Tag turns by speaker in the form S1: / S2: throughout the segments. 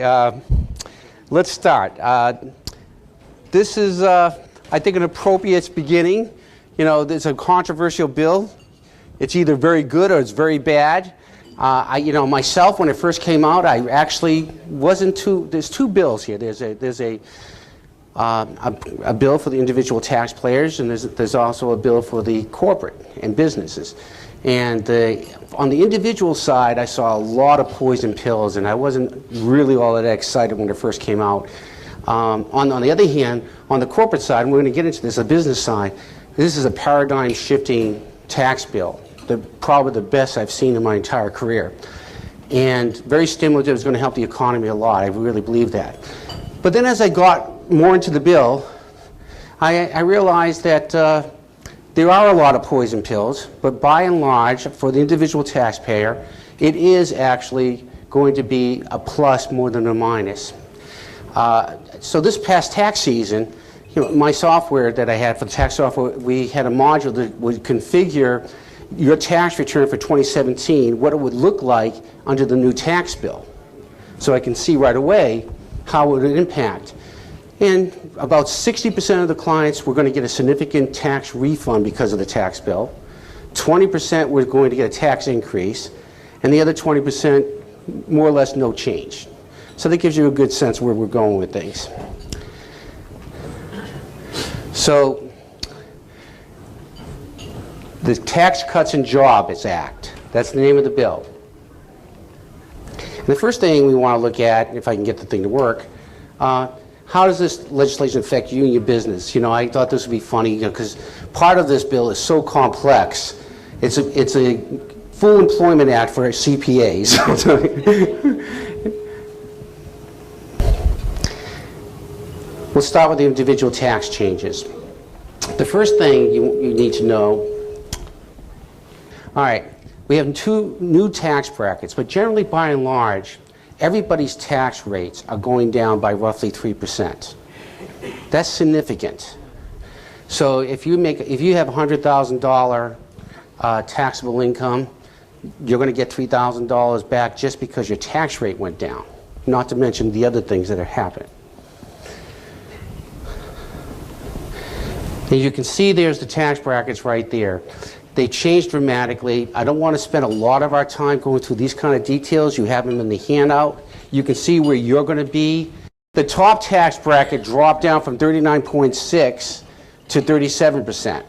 S1: Uh, let's start. This is, I think, an appropriate beginning. You know, there's a controversial bill. It's either very good or it's very bad. Myself, when it first came out, I actually wasn't too. There's two bills here. There's a bill for the individual taxpayers, and there's also a bill for the corporate and businesses. And on the individual side, I saw a lot of poison pills, and I wasn't really all that excited when it first came out. On the other hand, on the corporate side, and we're going to get into this, the business side, this is a paradigm-shifting tax bill. Probably the best I've seen in my entire career. And very stimulative. It's going to help the economy a lot. I really believe that. But then as I got more into the bill, I realized that there are a lot of poison pills, but by and large, for the individual taxpayer, it is actually going to be a plus more than a minus. So this past tax season, my software that I had for the tax software, we had a module that would configure your tax return for 2017, what it would look like under the new tax bill. So I can see right away how it would impact. And about 60% of the clients were going to get a significant tax refund because of the tax bill. 20% were going to get a tax increase. And the other 20%, more or less, no change. So that gives you a good sense where we're going with things. So the Tax Cuts and Jobs Act, that's the name of the bill. And the first thing we want to look at, if I can get the thing to work, how does this legislation affect you and your business? I thought this would be funny because part of this bill is so complex. It's a full employment act for CPAs. We'll start with the individual tax changes. The first thing you need to know, all right, we have two new tax brackets, but generally by and large, everybody's tax rates are going down by roughly 3%. That's significant. So if you have $100,000 taxable income, you're going to get $3,000 back just because your tax rate went down, not to mention the other things that are happening. As you can see, there's the tax brackets right there. They changed dramatically. I don't want to spend a lot of our time going through these kind of details. You have them in the handout. You can see where you're going to be. The top tax bracket dropped down from 39.6 to 37%.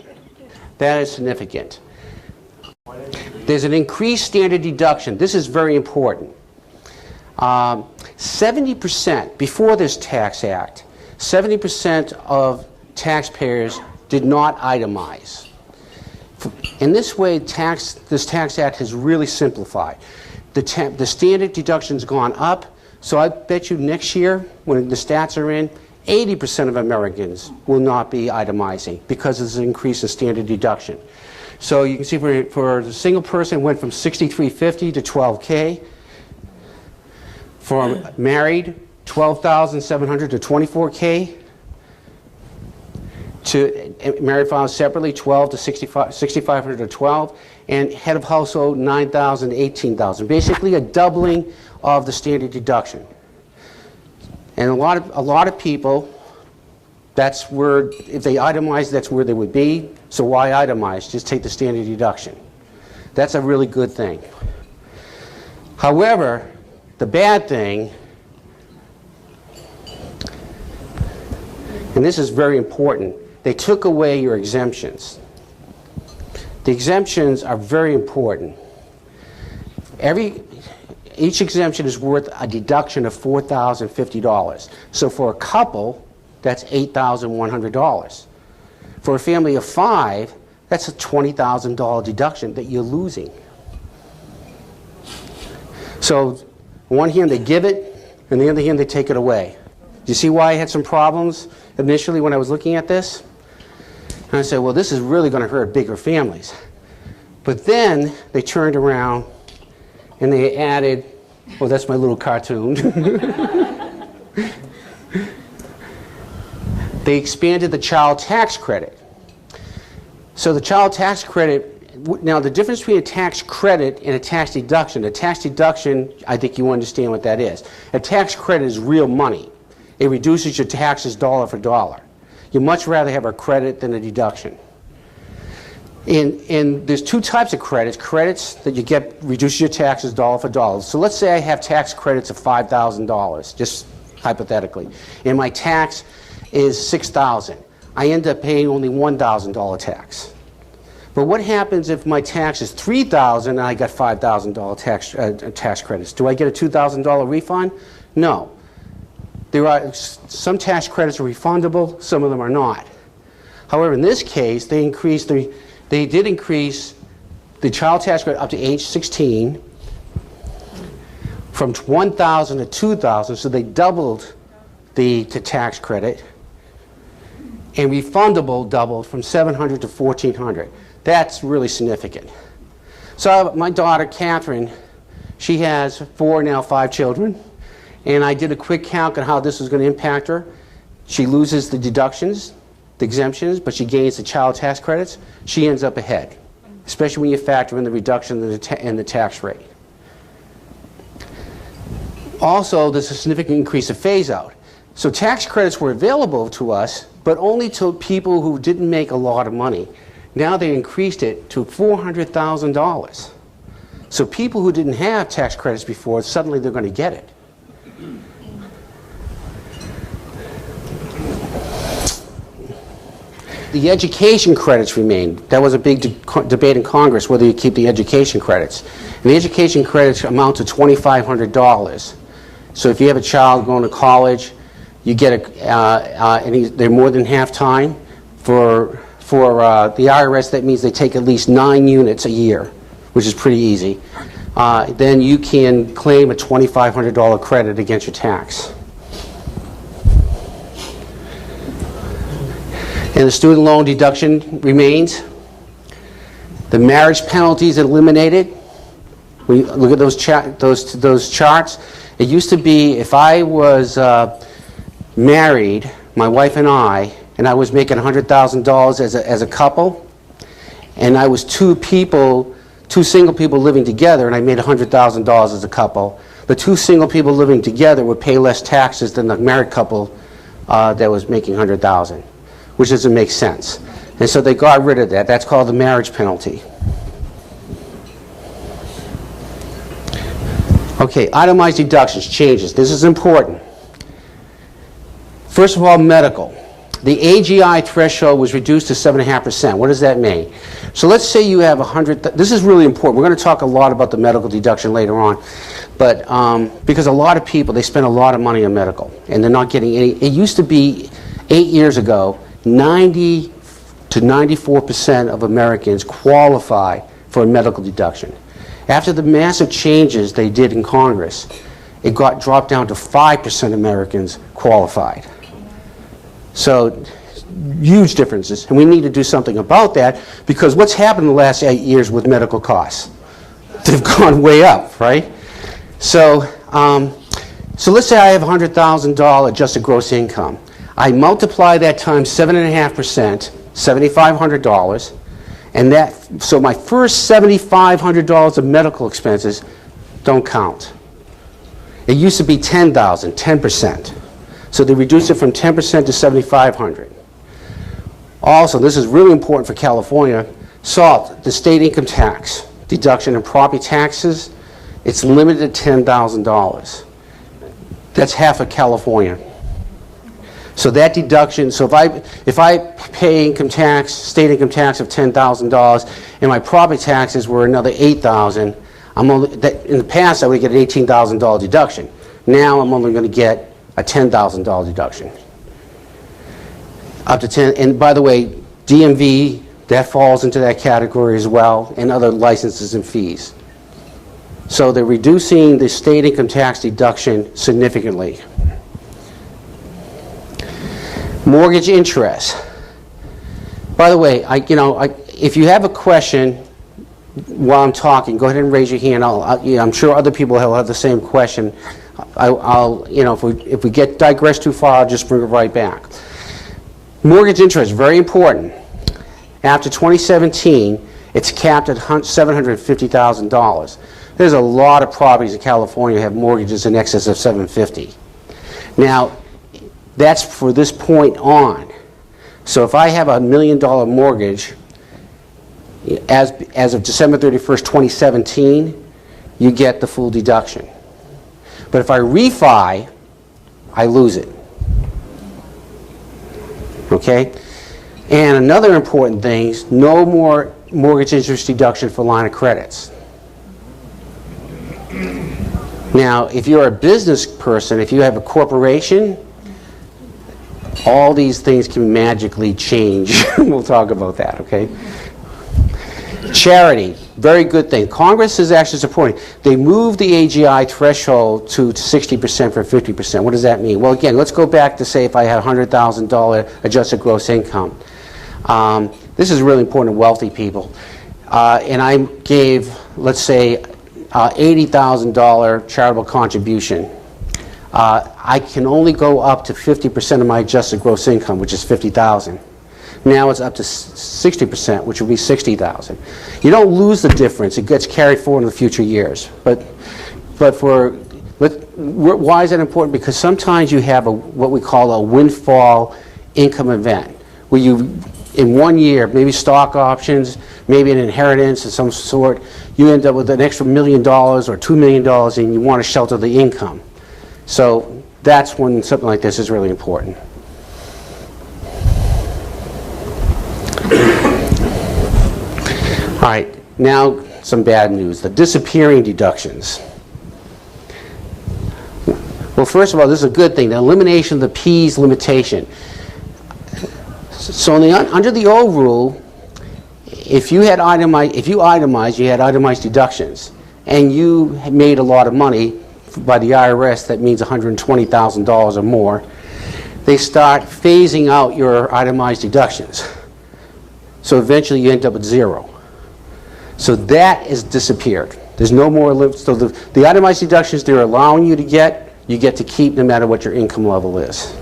S1: That is significant. There's an increased standard deduction. This is very important. 70%, before this tax act, 70% of taxpayers did not itemize. In this way, this tax act has really simplified. The standard deduction's gone up, so I bet you next year, when the stats are in, 80% of Americans will not be itemizing because of this increase in standard deduction. So you can see for the single person, it went from $6,350 to $12K. For married, $12,700 to $24K. To married files separately, $12,000 to $6,500 to $12,000, and head of household, $9,000 to $18,000. Basically, a doubling of the standard deduction. And a lot of people, that's where, if they itemize, that's where they would be. So why itemize? Just take the standard deduction. That's a really good thing. However, the bad thing, and this is very important, they took away your exemptions. The exemptions are very important. Each exemption is worth a deduction of $4,050. So for a couple, that's $8,100. For a family of 5, that's a $20,000 deduction that you're losing. So on one hand they give it, and on the other hand they take it away. Do you see why I had some problems initially when I was looking at this? And I said, well, this is really going to hurt bigger families. But then they turned around and they added, oh, that's my little cartoon. They expanded the child tax credit. So the child tax credit now the difference between a tax credit and a tax deduction, I think you understand what that is. A tax credit is real money. It reduces your taxes dollar for dollar. You'd much rather have a credit than a deduction. And there's two types of credits. Credits that you get reduce your taxes dollar for dollar. So let's say I have tax credits of $5,000, just hypothetically, and my tax is $6,000. I end up paying only $1,000 tax. But what happens if my tax is $3,000 and I got $5,000 tax credits? Do I get a $2,000 refund? No. There are some tax credits are refundable, some of them are not. However, in this case, they did increase the child tax credit up to age 16 from $1,000 to $2,000, so they doubled the tax credit, and refundable doubled from $700 to $1,400. That's really significant. So my daughter, Catherine, she has 4, now 5 children, and I did a quick count on how this was going to impact her. She loses the deductions, the exemptions, but she gains the child tax credits. She ends up ahead, especially when you factor in the reduction in the tax rate. Also, there's a significant increase of phase-out. So tax credits were available to us, but only to people who didn't make a lot of money. Now they increased it to $400,000. So people who didn't have tax credits before, suddenly they're going to get it. The education credits remain. That was a big debate in Congress, whether you keep the education credits. And the education credits amount to $2,500. So if you have a child going to college, you get they're more than half time. For the IRS, that means they take at least 9 units a year, which is pretty easy. Then you can claim a $2,500 credit against your tax. And the student loan deduction remains. The marriage penalties are eliminated. We look at those charts. It used to be if I was married, my wife and I was making $100,000 as a couple, and I was two single people living together, and I made $100,000 as a couple. The two single people living together would pay less taxes than the married couple that was making $100,000, which doesn't make sense. And so they got rid of that. That's called the marriage penalty. Okay, itemized deductions, changes. This is important. First of all, medical. The AGI threshold was reduced to 7.5%. What does that mean? So let's say you have 100. This is really important. We're going to talk a lot about the medical deduction later on, but because a lot of people, they spend a lot of money on medical, and they're not getting any. It used to be 8 years ago, 90 to 94% of Americans qualify for a medical deduction. After the massive changes they did in Congress, it got dropped down to 5% of Americans qualified. So huge differences, and we need to do something about that, because what's happened in the last 8 years with medical costs? They've gone way up, right? So let's say I have $100,000 adjusted gross income. I multiply that times 7.5%, $7,500, and so my first $7,500 of medical expenses don't count. It used to be $10,000, 10%. So they reduced it from 10% to $7,500. Also, this is really important for California, SALT, the state income tax deduction and property taxes, it's limited to $10,000. That's half of California. So that deduction, so if I pay income tax, state income tax of $10,000, and my property taxes were another $8,000, in the past I would get an $18,000 deduction. Now I'm only going to get a $10,000 deduction. Up to 10, and by the way, DMV, that falls into that category as well, and other licenses and fees. So they're reducing the state income tax deduction significantly. Mortgage interest. By the way, if you have a question while I'm talking, go ahead and raise your hand. I'm sure other people will have the same question. If we digress too far, I'll just bring it right back. Mortgage interest, very important. After 2017, It's capped at $750,000. There's a lot of properties in California that have mortgages in excess of $750,000. Now, that's for this point on. So if I have a $1 million mortgage, as of December 31st, 2017, you get the full deduction. But if I refi, I lose it. Okay? And another important thing is no more mortgage interest deduction for line of credits. Now, if you're a business person, if you have a corporation, all these things can magically change. We'll talk about that, okay? Charity, very good thing. Congress is actually supporting. They moved the AGI threshold to 60% from 50%. What does that mean? Well, again, let's go back to say if I had $100,000 adjusted gross income. This is really important to wealthy people. And I gave, let's say, $80,000 charitable contribution. I can only go up to 50% of my adjusted gross income, which is $50,000. Now it's up to 60%, which would be $60,000. You don't lose the difference; it gets carried forward in the future years. But why is that important? Because sometimes you have what we call a windfall income event, where you, in 1 year, maybe stock options, maybe an inheritance of some sort, you end up with an extra $1 million or $2 million, and you want to shelter the income. So that's when something like this is really important. All right, now some bad news. The disappearing deductions. Well, first of all, this is a good thing. The elimination of the P's limitation. So under the old rule, if you itemized, you had itemized deductions, and you made a lot of money by the IRS, that means $120,000 or more, they start phasing out your itemized deductions. So eventually you end up with zero. So that is disappeared. There's no more limits. So the itemized deductions they're allowing you get to keep no matter what your income level is.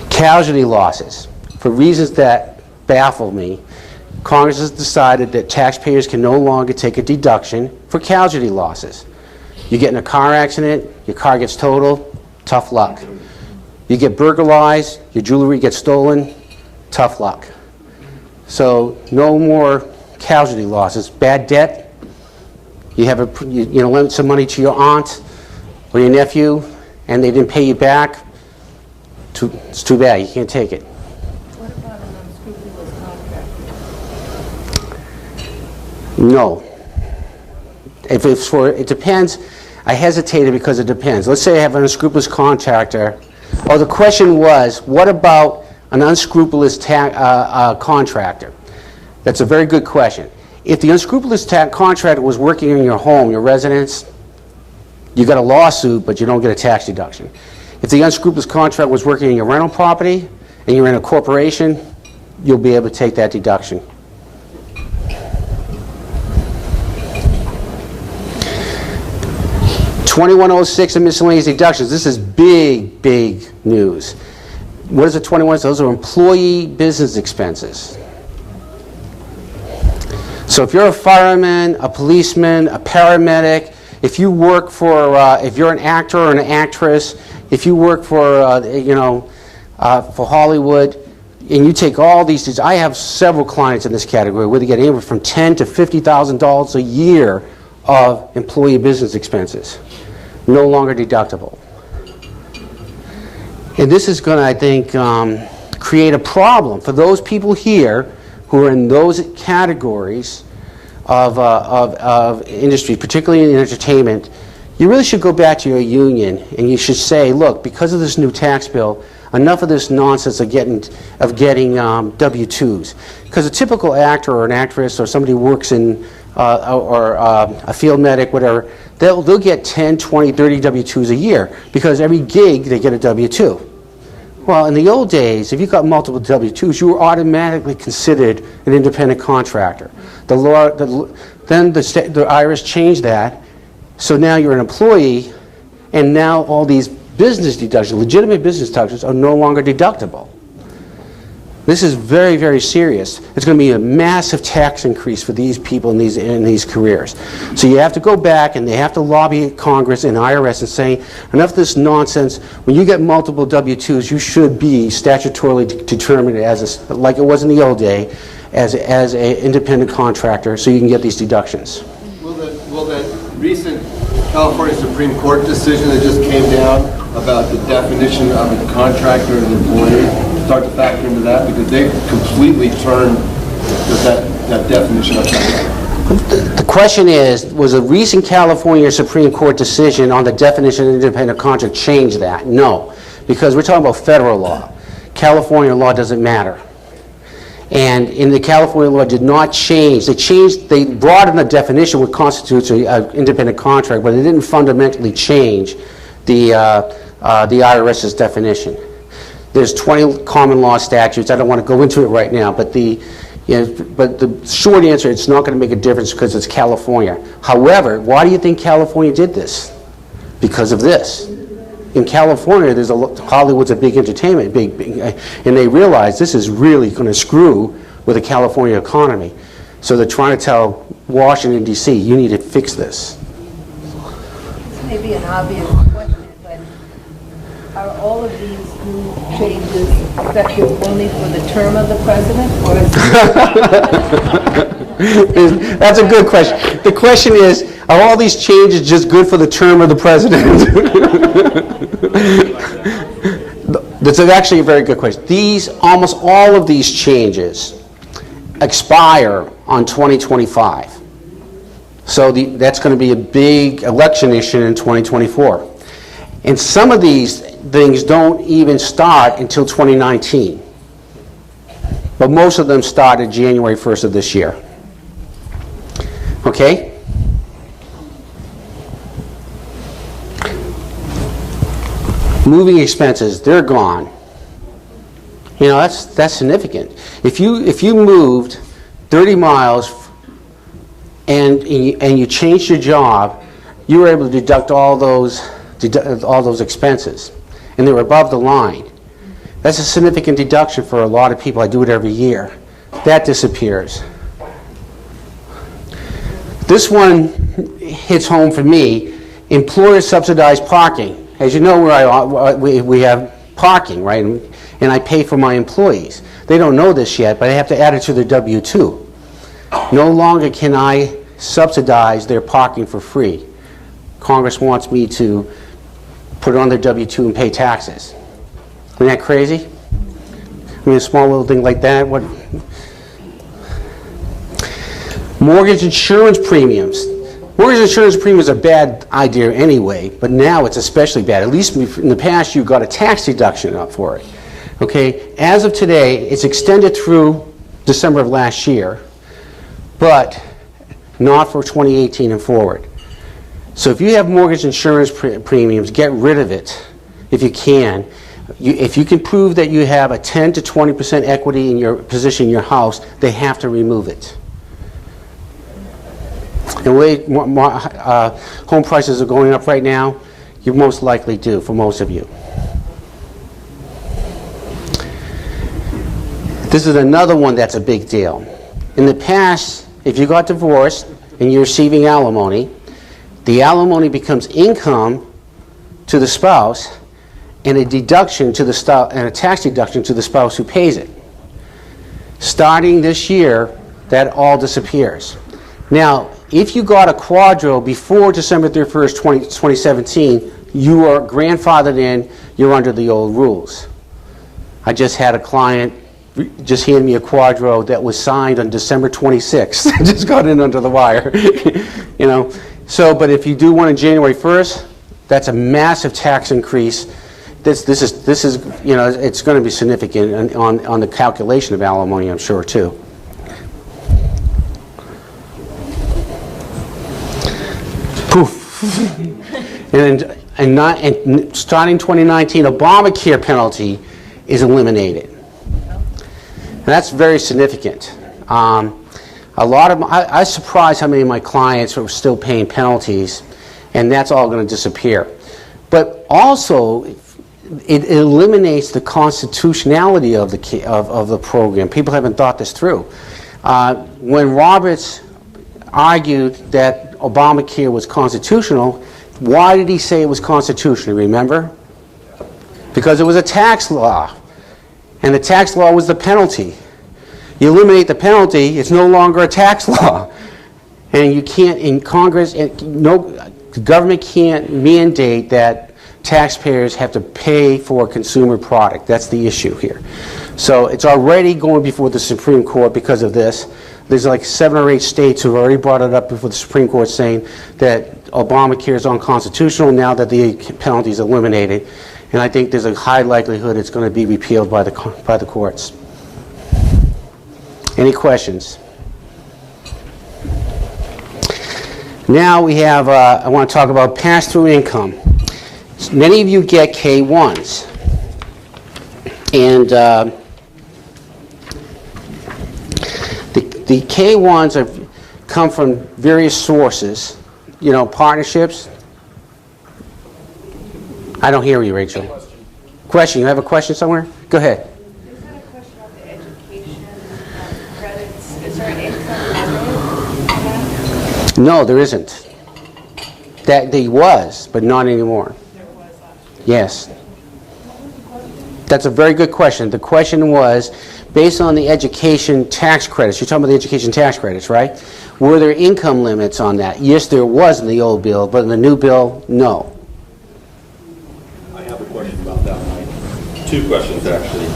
S1: Casualty losses. For reasons that baffle me, Congress has decided that taxpayers can no longer take a deduction for casualty losses. You get in a car accident, your car gets totaled, tough luck. You get burglarized, your jewelry gets stolen, tough luck. So no more casualty losses. Bad debt, you have lent some money to your aunt or your nephew and they didn't pay you back, it's too bad, you can't take it.
S2: What about an unscrupulous contractor?
S1: No. If it's it depends. I hesitated because it depends. Let's say I have an unscrupulous contractor. Oh, the question was, what about an unscrupulous contractor? That's a very good question. If the unscrupulous contractor was working in your home, your residence, you got a lawsuit, but you don't get a tax deduction. If the unscrupulous contractor was working in your rental property and you're in a corporation, you'll be able to take that deduction. $2106 in miscellaneous deductions. This is big, big news. What is the 21? Those are employee business expenses. So if you're a fireman, a policeman, a paramedic, if you work for, if you're an actor or an actress, if you work for, for Hollywood, and you take all these, I have several clients in this category where they get anywhere from $10,000 to $50,000 a year of employee business expenses, no longer deductible. And this is going to, I think, create a problem for those people here who are in those categories of industry, particularly in entertainment. You really should go back to your union and you should say, look, because of this new tax bill, enough of this nonsense of getting W-2s. Because a typical actor or an actress or somebody who works in a field medic, whatever, they'll get 10, 20, 30 W-2s a year because every gig they get a W-2. Well, in the old days, if you got multiple W-2s, you were automatically considered an independent contractor. The law, then the IRS changed that, so now you're an employee, and now all these business deductions, legitimate business deductions, are no longer deductible. This is very, very serious. It's going to be a massive tax increase for these people in these careers. So you have to go back and they have to lobby Congress and IRS and say, enough of this nonsense. When you get multiple W-2s, you should be statutorily determined as, like it was in the old day, as an independent contractor, so you can get these deductions.
S3: Will that recent California Supreme Court decision that just came down about the definition of a contractor and an employee start to factor into that? Because they've completely turned that definition upside down.
S1: The question is, was a recent California Supreme Court decision on the definition of independent contract change that? No, because we're talking about federal law. California law doesn't matter. And in the California law did not change. They broadened the definition what constitutes an independent contract, but it didn't fundamentally change the IRS's definition. There's 20 common law statutes. I don't want to go into it right now, but the short answer, it's not going to make a difference because it's California. However, why do you think California did this? Because of this. In California, Hollywood's a big entertainment, and they realize this is really going to screw with the California economy. So they're trying to tell Washington, D.C., you need to fix this.
S2: This may be an obvious question, but are all of these new changes effective only for the term of the president, or is
S1: That's a good question. The question is, are all these changes just good for the term of the president? That's actually a very good question. Almost all of these changes expire on 2025. So that's going to be a big election issue in 2024. And some of these things don't even start until 2019. But most of them started January 1st of this year. Okay? Moving expenses, they're gone. You know, that's significant. If you moved 30 miles and you changed your job, you were able to deduct all those expenses, and they were above the line. That's a significant deduction for a lot of people. I do it every year. That disappears. This one hits home for me. Employer subsidized parking. As you know, we have parking, right? And I pay for my employees. They don't know this yet, but I have to add it to their W-2. No longer can I subsidize their parking for free. Congress wants me to put it on their W-2 and pay taxes. Isn't that crazy? I mean, a small little thing like that. What? Mortgage insurance premiums. Mortgage insurance premiums are a bad idea anyway, but now it's especially bad. At least in the past, you got a tax deduction up for it. Okay, as of today, it's extended through December of last year, but not for 2018 and forward. So if you have mortgage insurance premiums, get rid of it if you can. If you can prove that you have a 10 to 20% equity in your position in your house, they have to remove it. And the way home prices are going up right now, you most likely do for most of you. This is another one that's a big deal. In the past, if you got divorced and you're receiving alimony, the alimony becomes income to the spouse and a deduction to the and a tax deduction to the spouse who pays it. Starting this year, that all disappears. Now, if you got a quadro before December 31st, 2017, you are grandfathered in, you're under the old rules. I just had a client just hand me a quadro that was signed on December 26th. I just got in under the wire. You know, so, but if you do one on January 1st, that's a massive tax increase. This is, you know, it's going to be significant on the calculation of alimony, I'm sure, too. Poof. and starting 2019, Obamacare penalty is eliminated. And that's very significant. A lot of I was surprised how many of my clients are still paying penalties, and that's all going to disappear. But also, it eliminates the constitutionality of the program. People haven't thought this through. When Roberts argued that Obamacare was constitutional, why did he say it was constitutional, remember? Because it was a tax law, and the tax law was the penalty. You eliminate the penalty, it's no longer a tax law. And you can't, in Congress, the government can't mandate that taxpayers have to pay for a consumer product. That's the issue here. So it's already going before the Supreme Court because of this. There's like 7 or 8 states who have already brought it up before the Supreme Court saying that Obamacare is unconstitutional now that the penalty is eliminated. And I think there's a high likelihood it's going to be repealed by the courts. Any questions? Now we have, I want to talk about pass-through income. Many of you get K-1s. And the K-1s have come from various sources, you know, partnerships. I don't hear you, Rachel. Question. You have a question somewhere? Go ahead.
S4: Is that a question about the education credits? Is there an income limit on that?
S1: No, there isn't. There was, but not anymore.
S4: There was last year.
S1: Yes. That's a very good question. The question was, based on the education tax credits, you're talking about the education tax credits, right? Were there income limits on that? Yes, there was in the old bill, but in the new bill, no.
S5: I have a question about that, Mike. 2 questions, actually.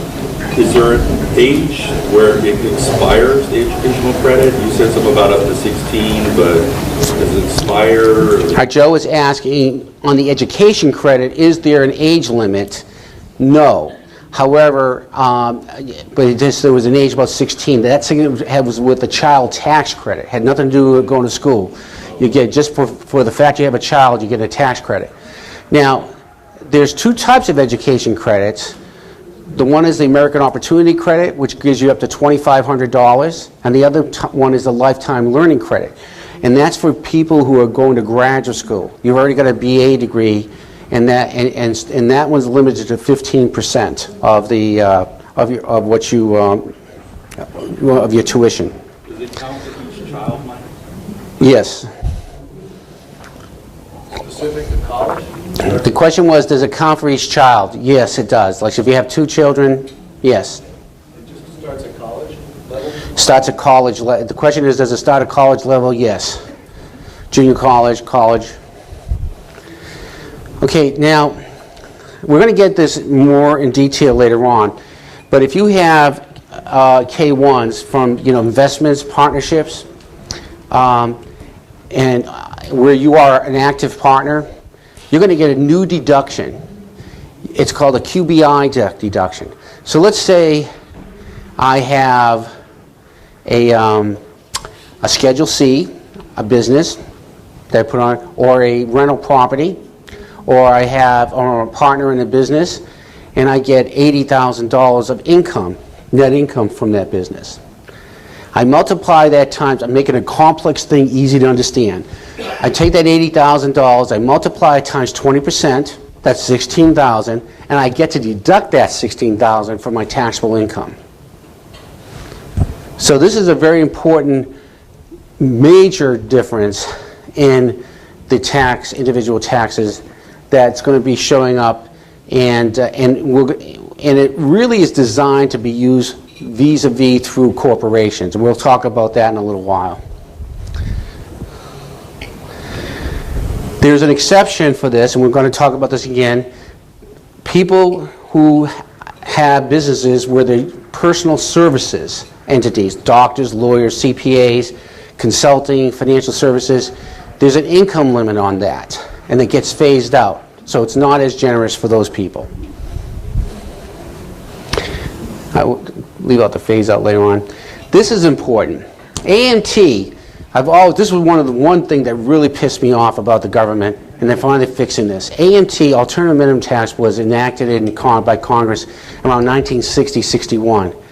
S5: Is there an age where it expires, the educational credit? You said something about up to 16, but does it expire?
S1: Joe is asking, on the education credit, is there an age limit? No. However, but there was an age about 16. That was with the child tax credit. Had nothing to do with going to school. You get, just for the fact you have a child, you get a tax credit. Now, there's 2 types of education credits. The one is the American Opportunity Credit, which gives you up to $2,500, and the other one is the Lifetime Learning Credit. And that's for people who are going to graduate school. You've already got a BA degree, and that one's limited to 15% of the of your tuition.
S5: Does it count for each child, Mike?
S1: Yes.
S3: Specific to college?
S1: The question was, does it count for each child? Yes, it does. Like if you have 2 children, yes.
S3: It just starts at college level?
S1: Starts at college. The question is, does it start at college level? Yes. Junior college, college. Okay, now, we're going to get this more in detail later on, but if you have K-1s from, you know, investments, partnerships, and where you are an active partner, you're going to get a new deduction. It's called a QBI deduction. So let's say I have a Schedule C, a business that I put on, or a rental property, or I'm a partner in a business, and I get $80,000 of income, net income from that business. I multiply that times, I'm making a complex thing easy to understand. I take that $80,000, I multiply it times 20%, that's $16,000, and I get to deduct that $16,000 from my taxable income. So this is a very important major difference in the individual taxes that's going to be showing up, and it really is designed to be used vis-a-vis through corporations. And we'll talk about that in a little while. There's an exception for this, and we're going to talk about this again. People who have businesses where they're personal services entities, doctors, lawyers, CPAs, consulting, financial services, there's an income limit on that, and it gets phased out. So it's not as generous for those people. I will leave out the phase out later on. This is important. AMT, this was one thing that really pissed me off about the government, and they're finally fixing this. AMT, Alternative Minimum Tax, was enacted by Congress around 1960-61.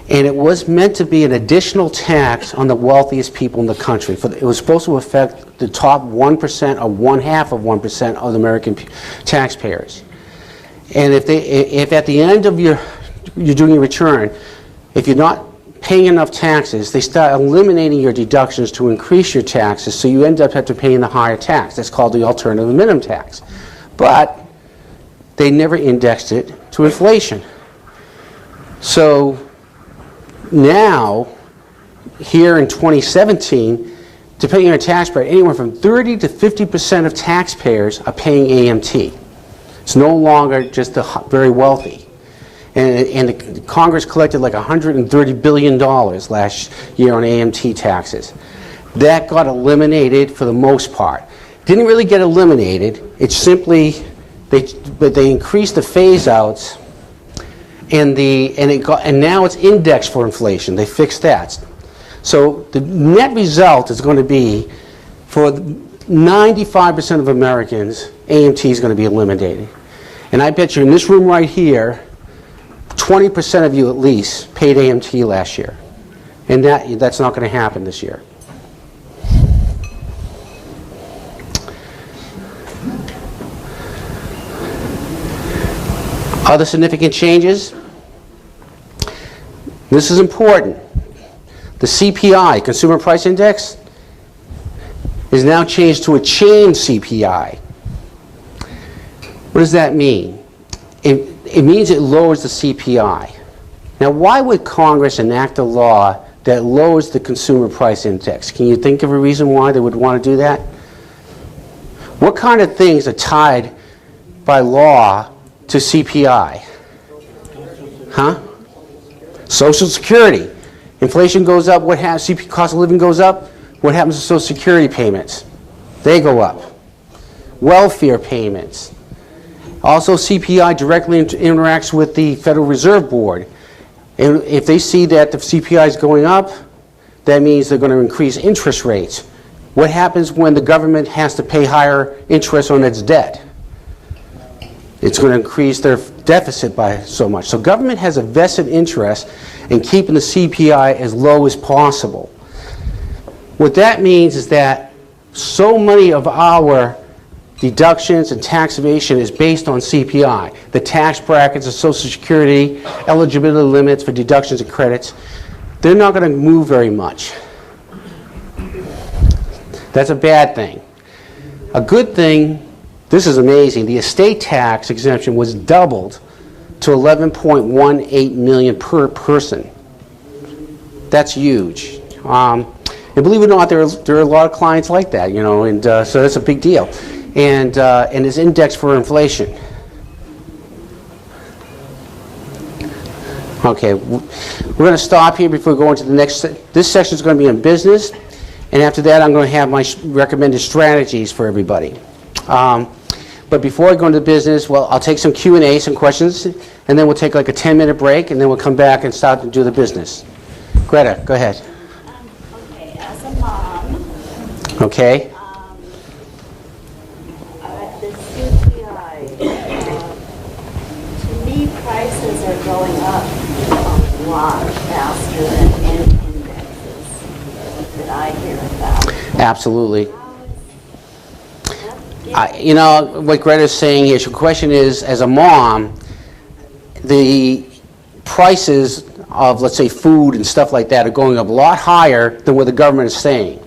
S1: And it was meant to be an additional tax on the wealthiest people in the country. It was supposed to affect the top 1% or 1/2 of 1% of the American taxpayers. And if at the end of you're doing your return, if you're not paying enough taxes, they start eliminating your deductions to increase your taxes, so you end up having to paying the higher tax. That's called the alternative minimum tax. But they never indexed it to inflation. So now, here in 2017, depending on your tax bracket, anywhere from 30 to 50% of taxpayers are paying AMT. It's no longer just the very wealthy. And the Congress collected like $130 billion last year on AMT taxes. That got eliminated for the most part. Didn't really get eliminated. It's simply, they increased the phase-outs, and now it's indexed for inflation. They fixed that. So the net result is going to be, for 95% of Americans, AMT is going to be eliminated. And I bet you in this room right here, 20% of you at least paid AMT last year. And that's not going to happen this year. Other significant changes. This is important. The CPI, Consumer Price Index, is now changed to a chain CPI. What does that mean? It means it lowers the CPI. Now, why would Congress enact a law that lowers the Consumer Price Index? Can you think of a reason why they would want to do that? What kind of things are tied by law to CPI? Huh? Social Security. Inflation goes up, what happens? Cost of living goes up, what happens to Social Security payments? They go up. Welfare payments. Also, CPI directly interacts with the Federal Reserve Board. And if they see that the CPI is going up, that means they're going to increase interest rates. What happens when the government has to pay higher interest on its debt? It's going to increase their deficit by so much. So government has a vested interest in keeping the CPI as low as possible. What that means is that so many of our deductions and tax evasion is based on CPI. The tax brackets of Social Security, eligibility limits for deductions and credits, they're not going to move very much. That's a bad thing. A good thing, this is amazing, the estate tax exemption was doubled to $11.18 million per person. That's huge. And believe it or not, there are a lot of clients like that, you know, and so that's a big deal. And is indexed for inflation. Okay, we're going to stop here before we go into the next. This section is going to be on business, and after that, I'm going to have my recommended strategies for everybody. But before I go into business, well, I'll take some Q&A, some questions, and then we'll take like a 10-minute break, and then we'll come back and start to do the business. Greta, go ahead.
S6: Okay, as a mom.
S1: Okay.
S6: The CPI, to me, prices are going up a lot faster than any indexes that I hear about.
S1: Absolutely. You know, what Greta's saying here, the question is, as a mom, the prices of, let's say, food and stuff like that are going up a lot higher than what the government is saying.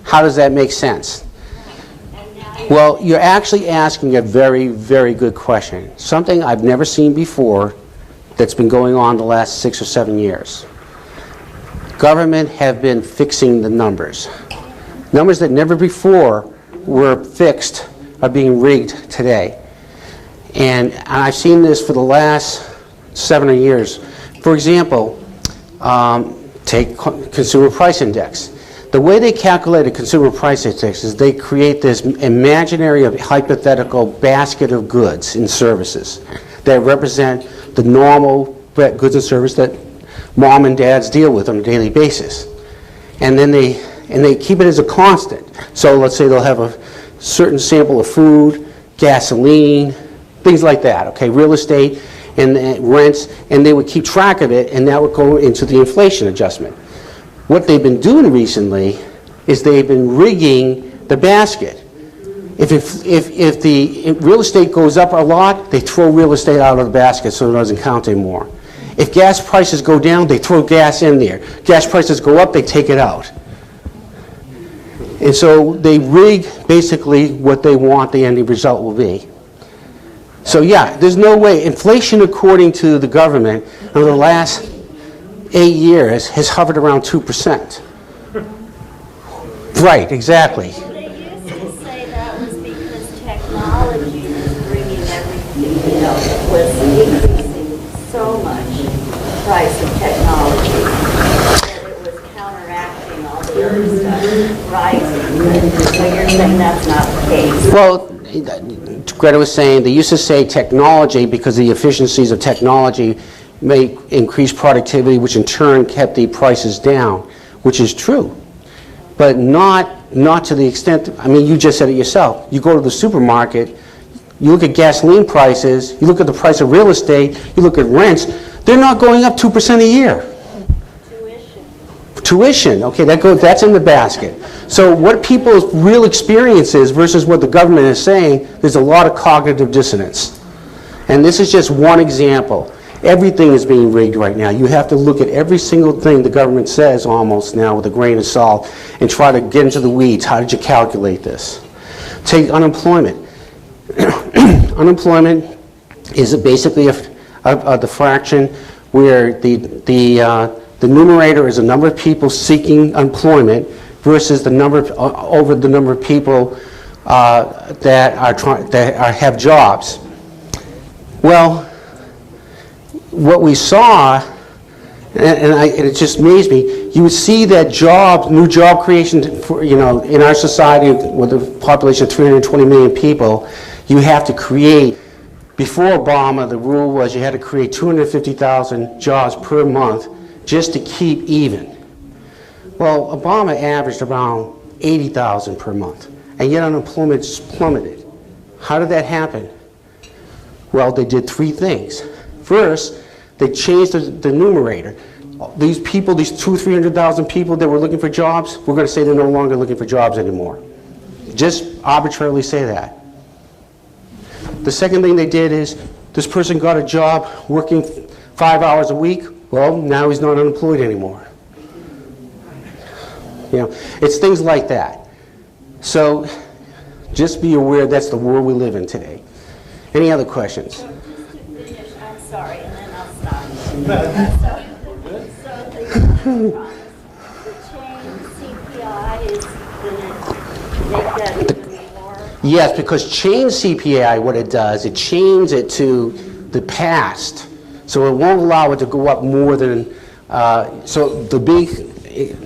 S1: How does that make sense? Well, you're actually asking a very, very good question. Something I've never seen before that's been going on the last 6 or 7 years. Government have been fixing the numbers. Numbers that never before were fixed are being rigged today. And I've seen this for the last 7 years. For example, take Consumer Price Index. The way they calculate a Consumer Price Index is they create this imaginary hypothetical basket of goods and services that represent the normal goods and services that mom and dads deal with on a daily basis. And then they keep it as a constant. So let's say they'll have a certain sample of food, gasoline, things like that, okay, real estate and rents, and they would keep track of it, and that would go into the inflation adjustment. What they've been doing recently is they've been rigging the basket. If the real estate goes up a lot, they throw real estate out of the basket so it doesn't count anymore. If gas prices go down, they throw gas in there. Gas prices go up, they take it out. And so they rig basically what they want the ending result will be. So yeah, there's no way. Inflation, according to the government, over the last 8 years has hovered around 2%. Right, exactly.
S6: Well, they used to say that was because technology was bringing everything, was increasing so much, the price of technology, that it was counteracting all the other stuff rising. So you're saying that's not the case?
S1: Well, Greta was saying they used to say technology because the efficiencies of technology may increase productivity, which in turn kept the prices down, which is true. But not to the extent, I mean, you just said it yourself. You go to the supermarket, you look at gasoline prices, you look at the price of real estate, you look at rents, they're not going up 2% a year. Tuition, okay, that's in the basket. So what people's real experience is versus what the government is saying, there's a lot of cognitive dissonance. And this is just one example. Everything is being rigged right now. You have to look at every single thing the government says almost now with a grain of salt and try to get into the weeds. How did you calculate this? Take unemployment. Unemployment is basically the fraction where the numerator is the number of people seeking employment versus the number of, over the number of people that have jobs. Well, what we saw, and it just amazed me, you would see that new job creation, in our society with a population of 320 million people, you have to create. Before Obama, the rule was you had to create 250,000 jobs per month just to keep even. Well, Obama averaged around 80,000 per month, and yet unemployment plummeted. How did that happen? Well, they did three things. First, they changed the numerator. These people, these 200,000 or 300,000 people that were looking for jobs, we're going to say they're no longer looking for jobs anymore. Just arbitrarily say that. The second thing they did is, this person got a job working 5 hours a week. Well, now he's not unemployed anymore. It's things like that. So just be aware that's the world we live in today. Any other questions?
S6: So just to finish, I'm sorry, and then I'll stop. So the change CPI is going to make that even more?
S1: Yes, because change CPI, what it does, it changes it to the past. So it won't allow it to go up more than, so the big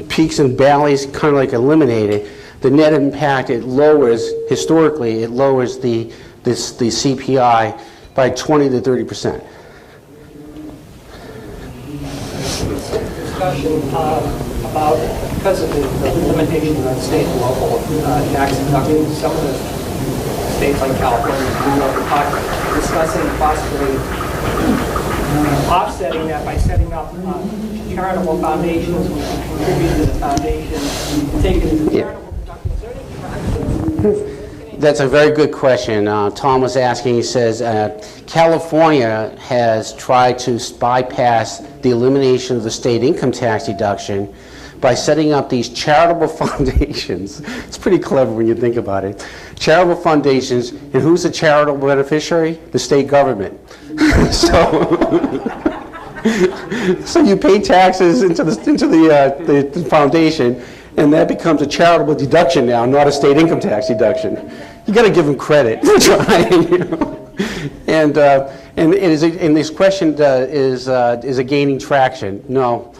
S1: peaks and valleys kind of like eliminated. The net impact, it lowers, historically, it lowers the CPI by 20 to 30%.
S7: Discussion about, because of the limitation on state and local tax deductions, some of the states like California and New York are discussing possibly offsetting that by setting up charitable foundations which can contribute to the foundation, taking the charitable deductions.
S1: That's a very good question. Tom was asking, he says, California has tried to bypass the elimination of the state income tax deduction by setting up these charitable foundations. It's pretty clever when you think about it. Charitable foundations, and who's the charitable beneficiary? The state government. So you pay taxes into the foundation, and that becomes a charitable deduction now, not a state income tax deduction. You got to give them credit for trying. And this question is it gaining traction? No,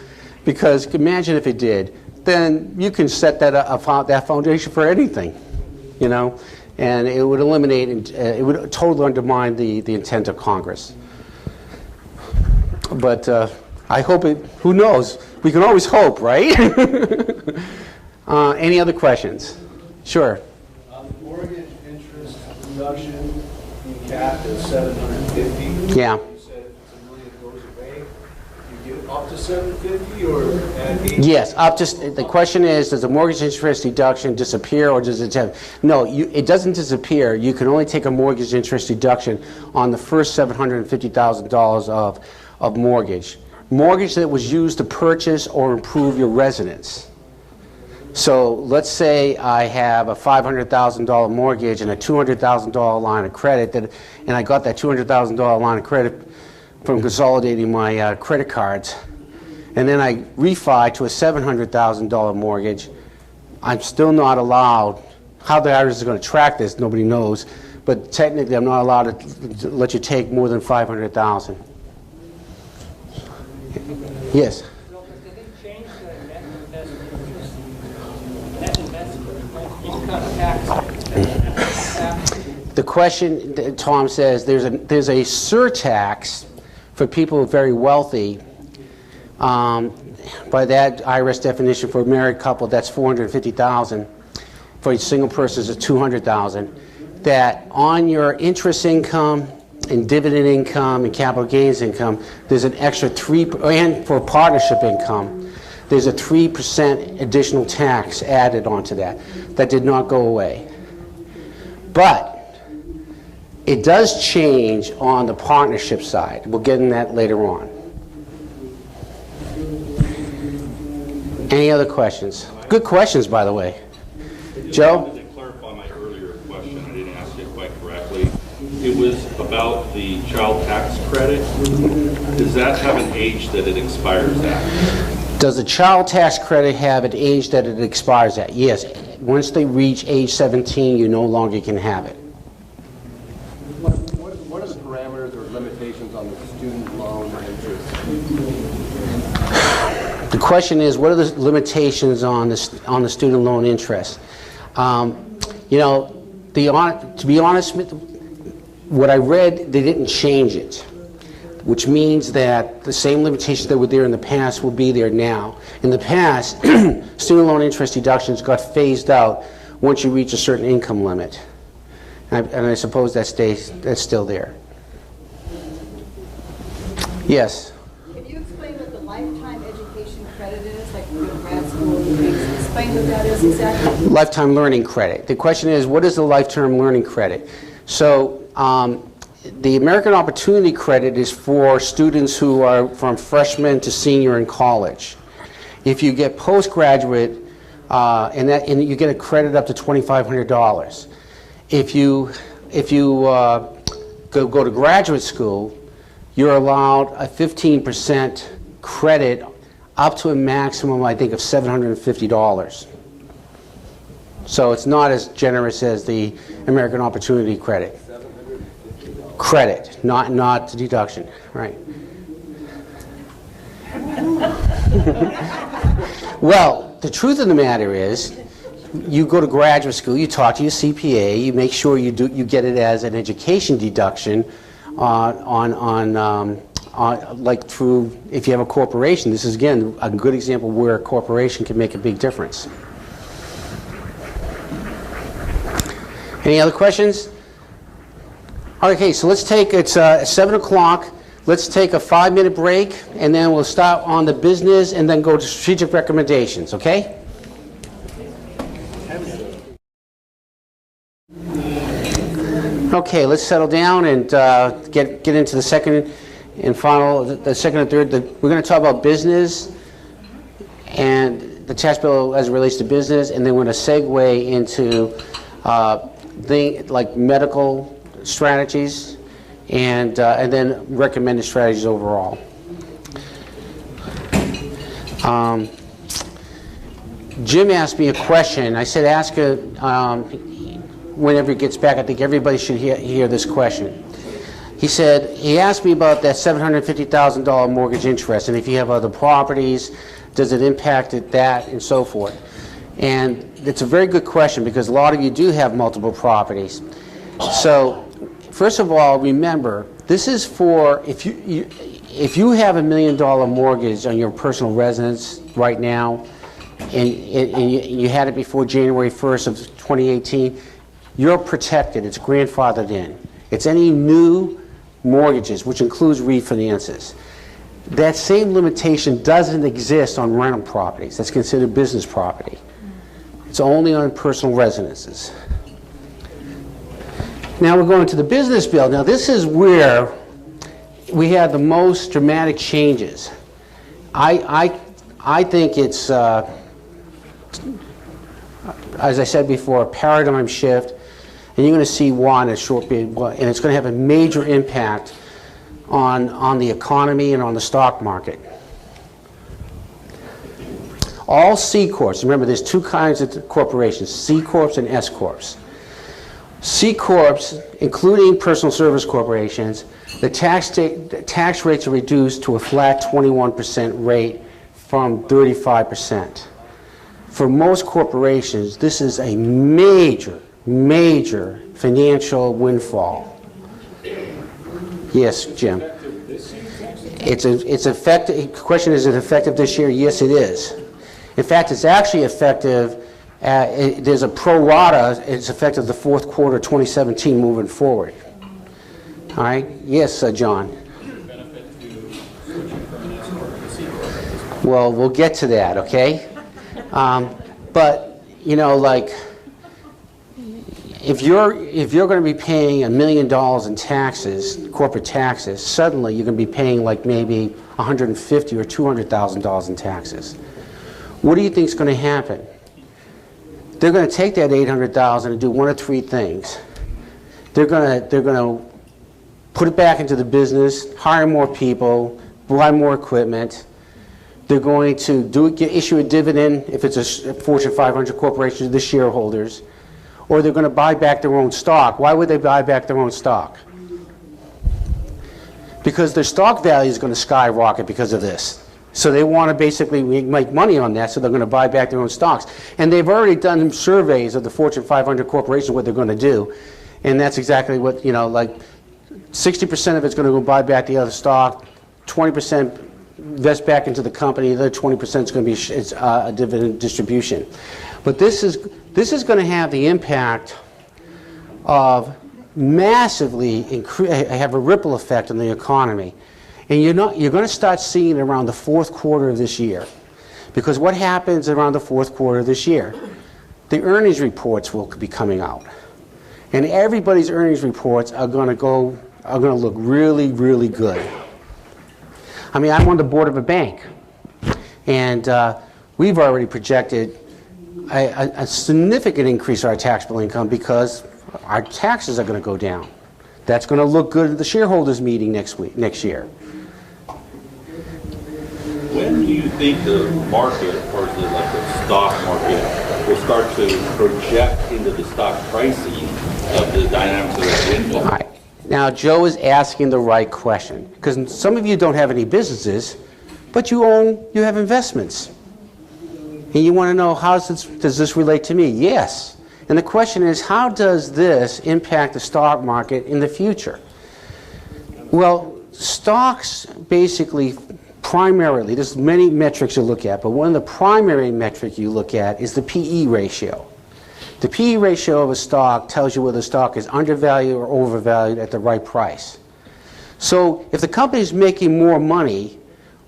S1: because imagine if it did. Then you can set that foundation for anything, and it would eliminate, it would totally undermine the intent of Congress. But I hope it. Who knows? We can always hope, right? Any other questions? Sure.
S8: Mortgage interest reduction in cap is $750.
S1: Yeah.
S8: You said if it's $1 million goes away, you get Up to 750 or at 8?
S1: Yes, up to, the question is, does the mortgage interest deduction disappear or does it have, no, it doesn't disappear. You can only take a mortgage interest deduction on the first $750,000 of mortgage. Mortgage that was used to purchase or improve your residence. So let's say I have a $500,000 mortgage and a $200,000 line of credit, and I got that $200,000 line of credit from consolidating my credit cards, and then I refi to a $700,000 mortgage. I'm still not allowed, how the IRS is going to track this, nobody knows, but technically I'm not allowed to let you take more than $500,000. Yes?
S7: Well, but they didn't change the net investment interest. Net investment income tax.
S1: The question that Tom says, there's a surtax for people very wealthy. By that IRS definition, for a married couple, that's $450,000. For a single person, it's $200,000. That on your interest income and dividend income and capital gains income, there's an extra 3%, and for partnership income, there's a 3% additional tax added onto that. That did not go away. But it does change on the partnership side. We'll get into that later on. Any other questions? Good questions, by the way. Joe?
S5: To clarify my earlier question, I didn't ask it quite correctly. It was about the child tax credit. Does that have an age that it expires at?
S1: Does the child tax credit have an age that it expires at? Yes. Once they reach age 17, you no longer can have it.
S3: What are the parameters or limitations on the student loan interest?
S1: The question is, what are the limitations on the student loan interest? You know, to be honest, what I read, they didn't change it, which means that the same limitations that were there in the past will be there now. In the past, student loan interest deductions got phased out once you reach a certain income limit. And I suppose that's still there. Yes?
S2: Can you explain what the lifetime education credit is, like for grad school and things? Explain what that is exactly.
S1: Lifetime learning credit. The question is, what is the lifetime learning credit? So the American Opportunity Credit is for students who are from freshman to senior in college. If you get postgraduate, and you get a credit up to $2,500. If you go to graduate school, you're allowed a 15% credit up to a maximum, I think, of $750. So it's not as generous as the American Opportunity Credit. Credit, not deduction, right? Well, the truth of the matter is, you go to graduate school, you talk to your CPA, you make sure you get it as an education deduction like through, if you have a corporation. This is, again, a good example where a corporation can make a big difference. Any other questions? Okay, so let's take, it's 7 o'clock. Let's take a 5-minute break, and then we'll start on the business and then go to strategic recommendations, okay? Okay, let's settle down and get into the second and final, the second and third. We're going to talk about business and the tax bill as it relates to business, and then we're going to segue into like medical strategies and then recommended strategies overall. Jim asked me a question. I said ask her whenever he gets back. I think everybody should hear this question. He asked me about that $750,000 mortgage interest, and if you have other properties, does it impact that and so forth. And it's a very good question because a lot of you do have multiple properties. So first of all, remember, this is for if you have $1 million mortgage on your personal residence right now, and you had it before January 1st of 2018, you're protected. It's grandfathered in. It's any new mortgages, which includes refinances. That same limitation doesn't exist on rental properties. That's considered business property. It's only on personal residences. Now we're going to the business bill. Now this is where we have the most dramatic changes. I think it's, as I said before, a paradigm shift, and you're going to see why in a short period, and it's going to have a major impact on the economy and on the stock market. All C Corps, remember there's two kinds of corporations, C Corps and S Corps. C Corps, including personal service corporations, the tax rates are reduced to a flat 21% rate from 35%. For most corporations, this is a major, major financial windfall. Yes, Jim. It's effective. The question is it effective this year? Yes, it is. In fact, it's actually effective. There's a pro rata. It's effective the fourth quarter 2017 moving forward. All right. Yes, John. Well, we'll get to that. Okay. But you know, like, if you're going to be paying $1 million in taxes, corporate taxes, suddenly you're going to be paying like maybe $150,000 or $200,000 in taxes. What do you think is going to happen? They're going to take that $800,000 and do one of three things. They're going to put it back into the business, hire more people, buy more equipment. They're going to issue a dividend if it's a Fortune 500 corporation to the shareholders, or they're going to buy back their own stock. Why would they buy back their own stock? Because their stock value is going to skyrocket because of this. So they want to basically make money on that, so they're going to buy back their own stocks. And they've already done surveys of the Fortune 500 corporations, what they're going to do. And that's exactly what, you know, like 60% of it's going to go buy back the other stock, 20% invest back into the company, the other 20% is going to be a dividend distribution. But this is going to have the impact of massively have a ripple effect on the economy. And you're going to start seeing it around the fourth quarter of this year. Because what happens around the fourth quarter of this year? The earnings reports will be coming out. And everybody's earnings reports are going to look really, really good. I mean, I'm on the board of a bank. And we've already projected a significant increase in our taxable income because our taxes are going to go down. That's going to look good at the shareholders meeting next year.
S5: When do you think the market, or like the stock market, will start to project into the stock pricing of the dynamics of that window?
S1: All right. Now, Joe is asking the right question, because some of you don't have any businesses, but you have investments. And you want to know, does this relate to me? Yes. And the question is, how does this impact the stock market in the future? Well, stocks basically, primarily, there's many metrics you look at, but one of the primary metrics you look at is the PE ratio. The PE ratio of a stock tells you whether the stock is undervalued or overvalued at the right price. So if the company is making more money,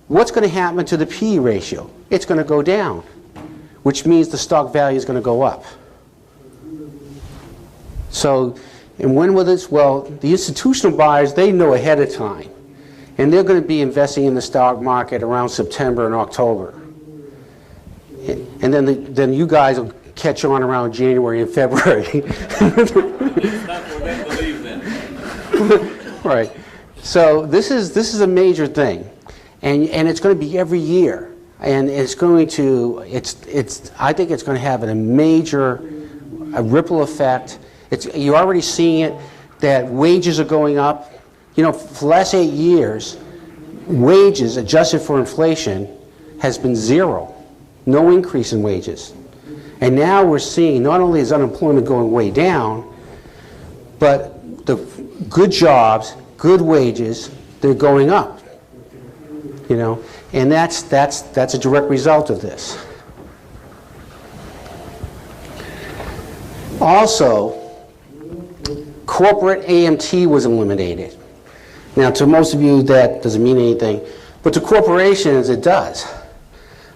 S1: what's going to happen to the PE ratio? It's going to go down, which means the stock value is going to go up. So, and when will this? Well, the institutional buyers, they know ahead of time. And they're going to be investing in the stock market around September and October. And then you guys will catch on around January and February.
S5: It's not for them to leave then.
S1: Right. So this is a major thing. And it's going to be every year. And it's going to, I think it's going to have a major ripple effect. You're already seeing it, that wages are going up. You know, for the last 8 years, wages adjusted for inflation has been zero. No increase in wages. And now we're seeing not only is unemployment going way down, but the good jobs, good wages, they're going up. You know, and that's a direct result of this. Also, corporate AMT was eliminated. Now, to most of you, that doesn't mean anything, But to corporations, it does.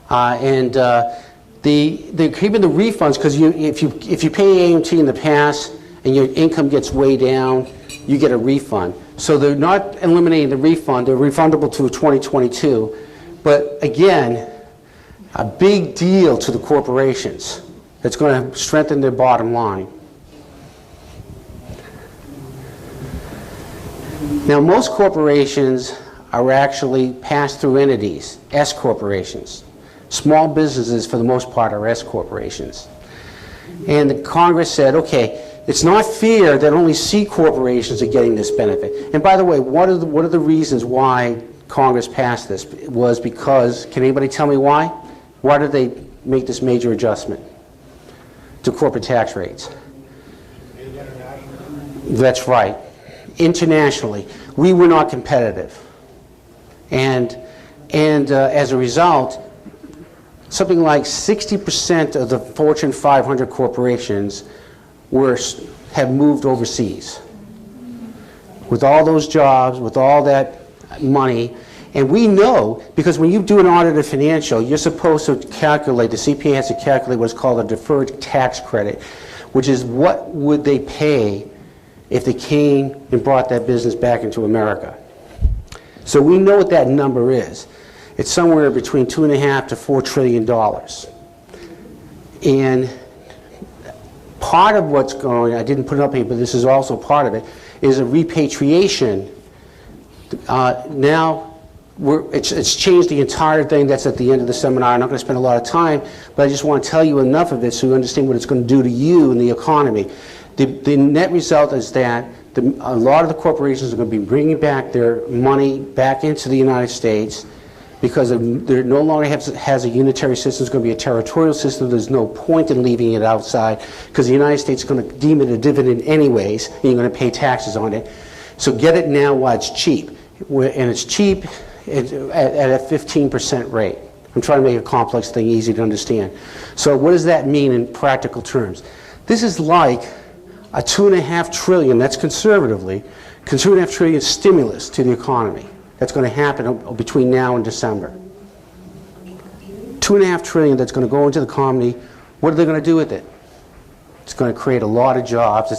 S1: They're keeping the refunds because if you pay AMT in the past and your income gets way down, you get a refund. So they're not eliminating the refund. They're refundable to 2022. But again, a big deal to the corporations. It's going to strengthen their bottom line. Now, most corporations are actually pass-through entities, S corporations. Small businesses, for the most part, are S corporations. And the Congress said, okay, it's not fair that only C corporations are getting this benefit. And by the way, what are the reasons why Congress passed this? It was because, can anybody tell me why? Why did they make this major adjustment to corporate tax rates? That's right. Internationally, we were not competitive. And as a result, something like 60% of the Fortune 500 corporations have moved overseas. With all those jobs, with all that money, and we know, because when you do an audited financial, you're supposed to calculate, the CPA has to calculate what's called a deferred tax credit, which is what would they pay if they came and brought that business back into America. So we know what that number is. It's somewhere between $2.5 to $4 trillion. And part of what's going, I didn't put it up here, but this is also part of it, is a repatriation. Now, it's changed the entire thing. That's at the end of the seminar. I'm not going to spend a lot of time, but I just want to tell you enough of it so you understand what it's going to do to you and the economy. The net result is that a lot of the corporations are going to be bringing back their money back into the United States because there no longer has a unitary system. It's going to be a territorial system. There's no point in leaving it outside because the United States is going to deem it a dividend anyways, and you're going to pay taxes on it. So get it now while it's cheap. And it's cheap at a 15% rate. I'm trying to make a complex thing easy to understand. So what does that mean in practical terms? This is like a $2.5 trillion, that's conservatively, $2.5 trillion stimulus to the economy. That's going to happen between now and December. $2.5 trillion that's going to go into the economy. What are they going to do with it? It's going to create a lot of jobs.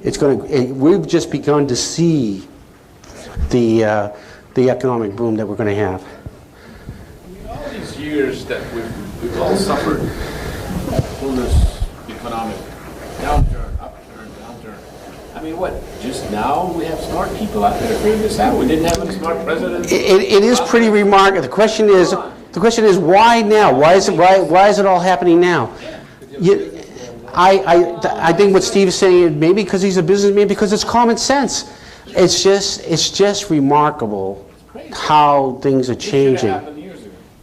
S1: We've just begun to see the economic boom that we're going to have.
S8: All these years that we've all suffered through this economic downturn, upturn, downturn. I mean, what, just now we have smart people out there figuring this out? We didn't have a smart president?
S1: It is pretty remarkable. The question is why now? Why is it all happening now? I think what Steve is saying, maybe because he's a businessman, because it's common sense. It's just remarkable how things are changing.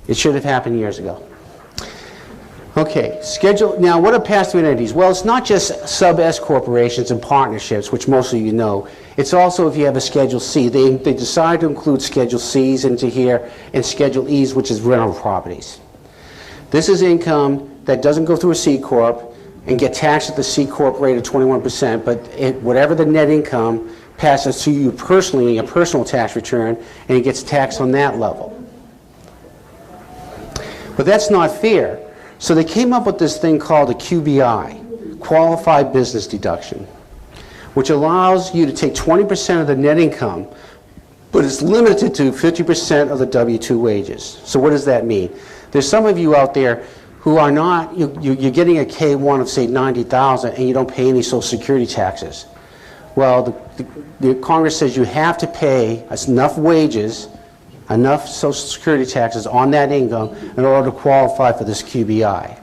S1: It should have happened years ago. Okay, schedule. Now, what are pass-through entities? Well, it's not just sub-S corporations and partnerships, which most of you know. It's also if you have a Schedule C. They decide to include Schedule C's into here and Schedule E's, which is rental properties. This is income that doesn't go through a C Corp and get taxed at the C Corp rate of 21%, but whatever the net income passes to you personally in your personal tax return, and it gets taxed on that level. But that's not fair. So they came up with this thing called a QBI, Qualified Business Deduction, which allows you to take 20% of the net income, but it's limited to 50% of the W-2 wages. So what does that mean? There's some of you out there who are not, you're getting a K-1 of say $90,000 and you don't pay any Social Security taxes. Well, the Congress says you have to pay enough wages, enough Social Security taxes on that income in order to qualify for this QBI.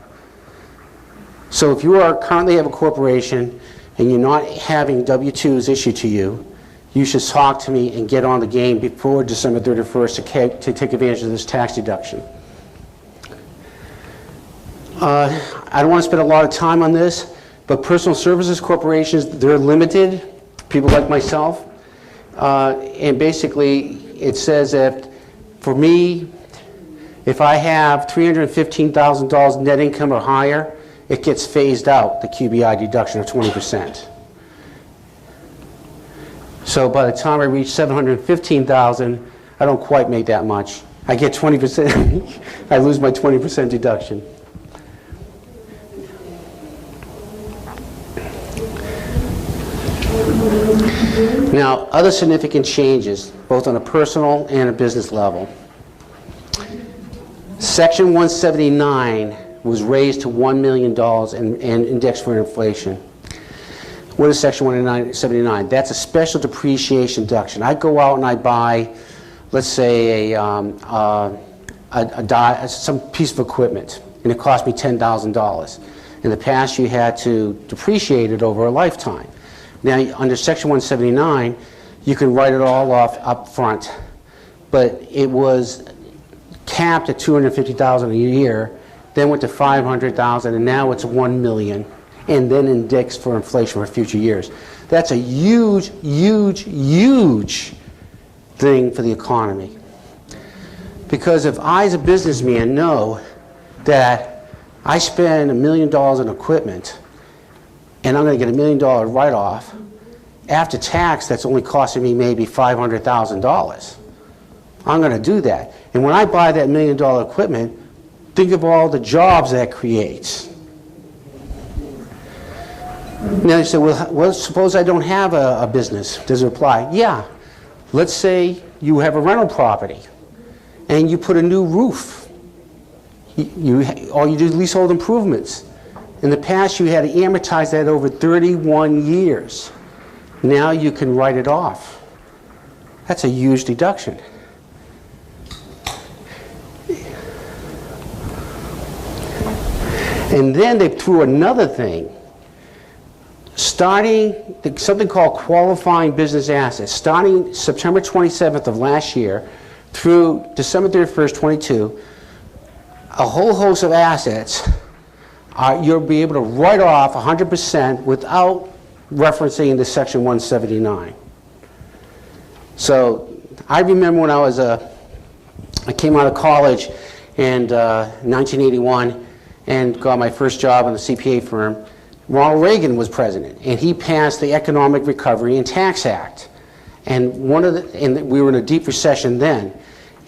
S1: So if you currently have a corporation and you're not having W-2s issued to you, you should talk to me and get on the game before December 31st to take advantage of this tax deduction. I don't want to spend a lot of time on this, but personal services corporations, they're limited, people like myself, and basically it says that for me, if I have $315,000 net income or higher, it gets phased out, the QBI deduction of 20%. So by the time I reach $715,000, I don't quite make that much. I get 20%, I lose my 20% deduction. Now, other significant changes, both on a personal and a business level. Section 179 was raised to $1 million and indexed for inflation. What is Section 179? That's a special depreciation deduction. I go out and I buy, let's say, some piece of equipment, and it cost me $10,000. In the past, you had to depreciate it over a lifetime. Now, under Section 179, you can write it all off up front, but it was capped at $250,000 a year, then went to $500,000, and now it's $1 million, and then indexed for inflation for future years. That's a huge, huge, huge thing for the economy. Because if I, as a businessman, know that I spend $1 million on equipment, and I'm going to get $1 million write-off, after tax, that's only costing me maybe $500,000. I'm going to do that. And when I buy that $1 million equipment, think of all the jobs that creates. Now you say, well, suppose I don't have a business. Does it apply? Yeah. Let's say you have a rental property, and you put a new roof. All you do is leasehold improvements. In the past, you had to amortize that over 31 years. Now you can write it off. That's a huge deduction. And then they threw another thing. Starting something called qualifying business assets. Starting September 27th of last year through December 31st, 22, a whole host of assets you'll be able to write off 100% without referencing the Section 179. So I remember when I came out of college in 1981 and got my first job in the CPA firm. Ronald Reagan was president, and he passed the Economic Recovery and Tax Act. And we were in a deep recession then.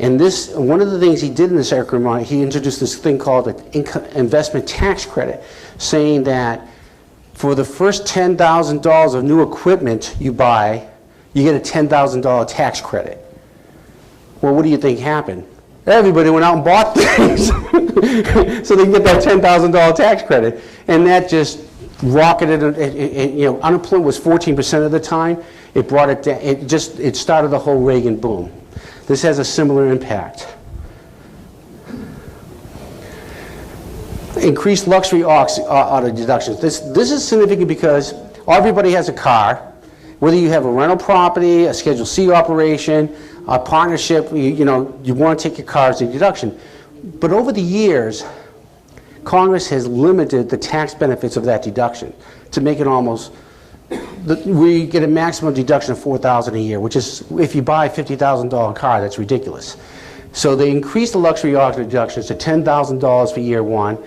S1: And one of the things he did in this economic, he introduced this thing called the investment tax credit, saying that for the first $10,000 of new equipment you buy, you get a $10,000 tax credit. Well, what do you think happened? Everybody went out and bought things so they can get that $10,000 tax credit, and that just rocketed. Unemployment was 14% of the time. It brought it down. It started the whole Reagan boom. This has a similar impact. Increased luxury auto deductions. This is significant because everybody has a car. Whether you have a rental property, a Schedule C operation, a partnership, you want to take your car as a deduction. But over the years, Congress has limited the tax benefits of that deduction to make it almost, we get a maximum deduction of $4,000 a year, which is, if you buy a $50,000 car, that's ridiculous. So they increased the luxury auto deductions to $10,000 for year one,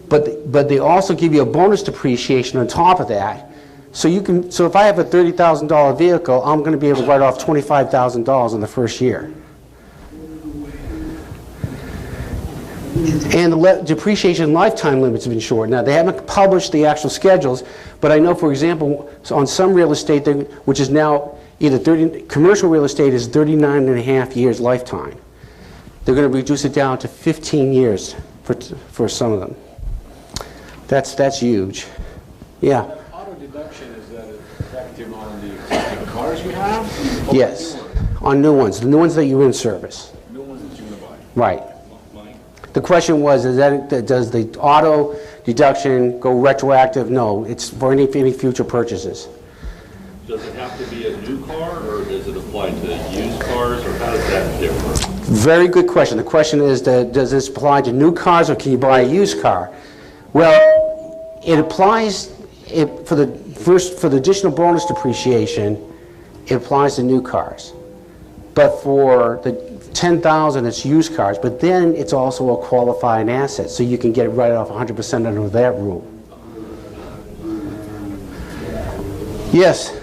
S1: but they also give you a bonus depreciation on top of that. So if I have a $30,000 vehicle, I'm going to be able to write off $25,000 in the first year. And the depreciation lifetime limits have been shortened. Now, they haven't published the actual schedules, but I know, for example, on some real estate, which is now commercial real estate is 39.5 years lifetime. They're going to reduce it down to 15 years for some of them. That's huge. Yeah.
S8: Auto deduction, is that effective on the existing cars we have?
S1: Yes, on new ones, the new ones that you're in service.
S8: New ones that you're going to buy?
S1: Right. The question was, does the auto deduction go retroactive? No, it's for any future purchases.
S5: Does it have to be a new car, or does it apply to used cars, or how does that differ?
S1: Very good question. The question is, does this apply to new cars, or can you buy a used car? Well, it applies for the additional bonus depreciation. It applies to new cars, but for the 10,000, it's used cars, but then it's also a qualifying asset, so you can get it right off 100% under that rule. Yes?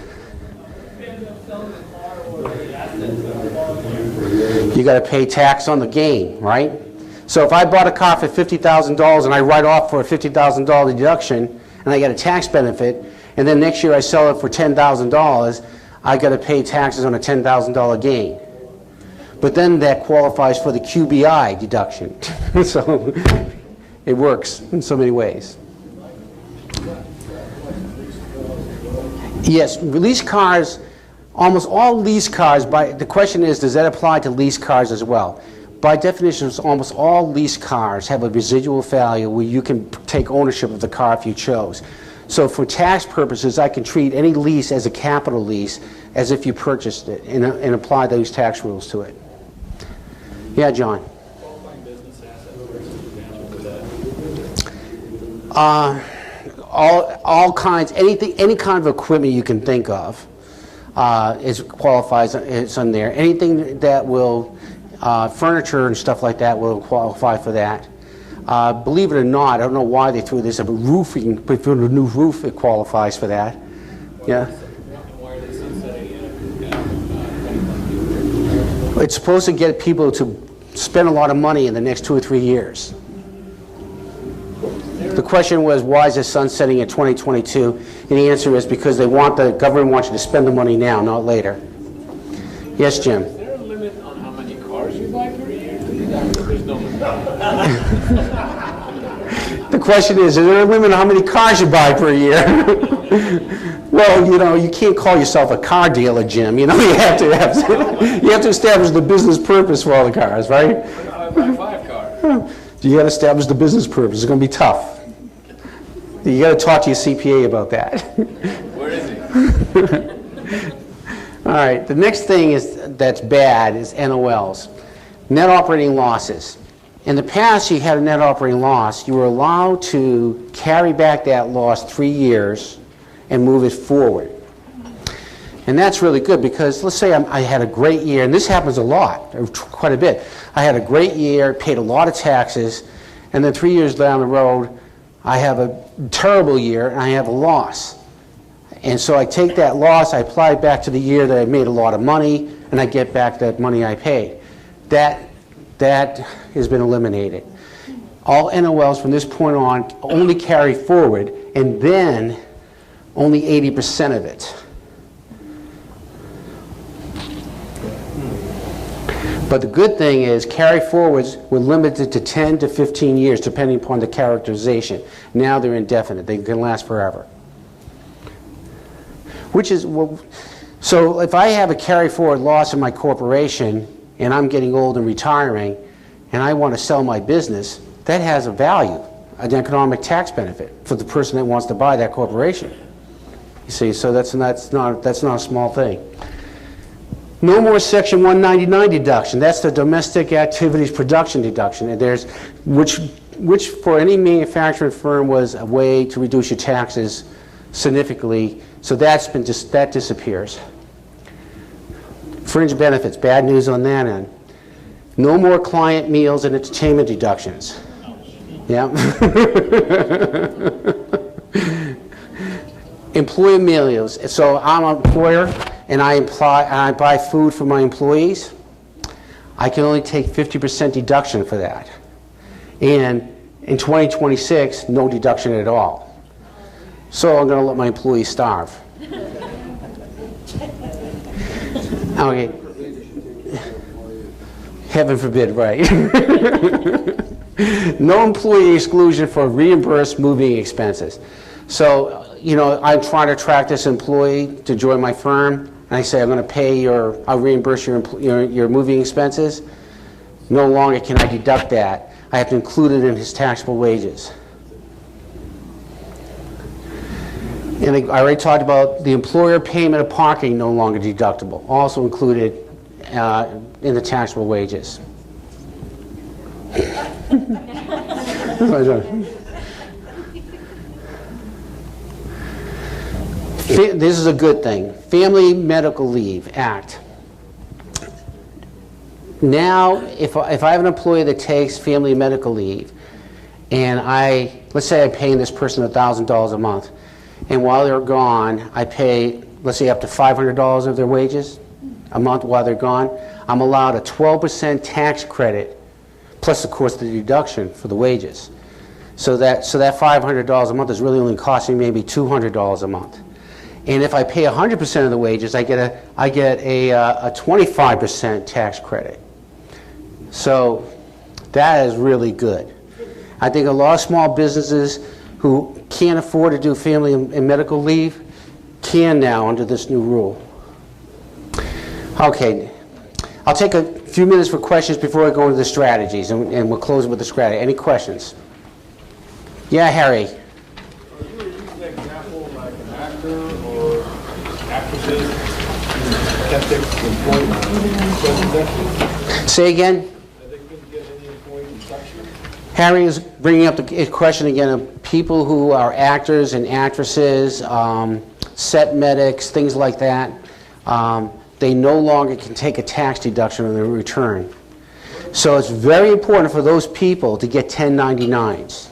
S1: You got to pay tax on the gain, right? So if I bought a car for $50,000 and I write off for a $50,000 deduction and I get a tax benefit, and then next year I sell it for $10,000, I got to pay taxes on a $10,000 gain. But then that qualifies for the QBI deduction. So it works in so many ways. Yes, lease cars, almost all lease cars, the question is, does that apply to lease cars as well? By definition, almost all lease cars have a residual value where you can take ownership of the car if you chose. So for tax purposes, I can treat any lease as a capital lease as if you purchased it and apply those tax rules to it. Yeah, John? All kinds, any kind of equipment you can think of qualifies. It's on there. Anything that will furniture and stuff like that will qualify for that. Believe it or not, I don't know why they threw this up, but roofing, if you put a new roof, it qualifies for that. Yeah. It's supposed to get people to spend a lot of money in the next 2 or 3 years. The question was, why is it sunsetting in 2022? And the answer is because the government wants you to spend the money now, not later. Yes, Jim?
S8: Is there a limit on how many cars you buy per year? There's no limit.
S1: The question is there a limit on how many cars you buy per year? Well, you know, you can't call yourself a car dealer, Jim. You know, you have to establish the business purpose for all the cars, right?
S8: I buy 5 cars.
S1: You got to establish the business purpose. It's going to be tough. You got to talk to your CPA about that.
S8: Where is he?
S1: All right. The next thing that's bad is NOLs, net operating losses. In the past, you had a net operating loss. You were allowed to carry back that loss 3 years and move it forward. And that's really good because let's say I had a great year, and this happens a lot, quite a bit. I had a great year, paid a lot of taxes, and then 3 years down the road, I have a terrible year and I have a loss. And so I take that loss, I apply it back to the year that I made a lot of money, and I get back that money I paid. That has been eliminated. All NOLs from this point on only carry forward, and then only 80% of it. But the good thing is carry forwards were limited to 10 to 15 years depending upon the characterization. Now they're indefinite. They can last forever. Which is, well, so if I have a carry forward loss in my corporation and I'm getting old and retiring and I want to sell my business, that has a value, an economic tax benefit for the person that wants to buy that corporation. You see, so that's not a small thing. No more Section 199 deduction. That's the domestic activities production deduction. And there's which for any manufacturing firm was a way to reduce your taxes significantly. So that disappears. Fringe benefits. Bad news on that end. No more client meals and entertainment deductions. Yeah. Employee meals. So I'm an employer and I buy food for my employees. I can only take 50% deduction for that. And in 2026, no deduction at all. So I'm going to let my employees starve. Okay. Heaven forbid, right? No employee exclusion for reimbursed moving expenses. So, you know, I'm trying to attract this employee to join my firm, and I say I'm going to I'll reimburse your moving expenses. No longer can I deduct that. I have to include it in his taxable wages. And I already talked about the employer payment of parking no longer deductible, also included in the taxable wages. This is a good thing. Family Medical Leave Act. Now, if I have an employee that takes family medical leave, and let's say I'm paying this person $1,000 a month, and while they're gone, I pay, let's say, up to $500 of their wages a month while they're gone, I'm allowed a 12% tax credit, plus of course the deduction for the wages. So that $500 a month is really only costing maybe $200 a month. And if I pay 100% of the wages, I get a 25% tax credit. So that is really good. I think a lot of small businesses who can't afford to do family and medical leave can now under this new rule. Okay, I'll take a few minutes for questions before I go into the strategies, and we'll close with the strategy. Any questions? Yeah, Harry.
S9: Are you using an example like an actor or actresses can't take employee?
S1: Say again?
S9: They couldn't get any employee induction?
S1: Harry is bringing up the question again of people who are actors and actresses, set medics, things like that. They no longer can take a tax deduction on their return. So it's very important for those people to get 1099s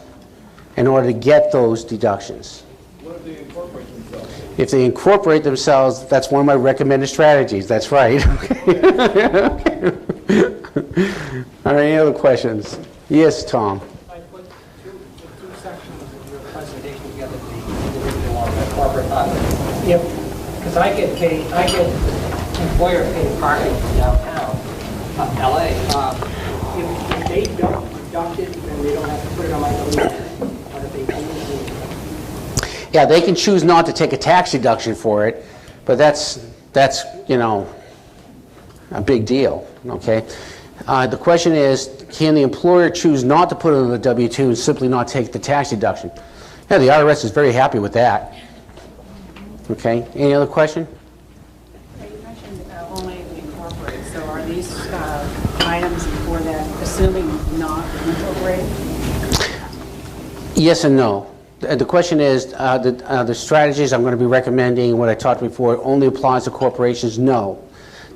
S1: in order to get those deductions.
S9: What if they incorporate themselves?
S1: If they incorporate themselves, that's one of my recommended strategies. That's right. All right, any other questions? Yes, Tom.
S7: I put two sections of your presentation together, the individual one, the corporate. Because I get employer paid parking downtown, LA. If they don't deduct it, then they don't have to put it on my W-2. But if they do,
S1: Yeah, they can choose not to take a tax deduction for it, but that's you know, a big deal, okay? The question is, can the employer choose not to put it on the W-2 and simply not take the tax deduction? Yeah, the IRS is very happy with that. Okay, any other question?
S10: You mentioned only incorporate, so are these items for that assuming not incorporated?
S1: Yes and no. The question is, the strategies I'm going to be recommending, what I talked before, only applies to corporations? No,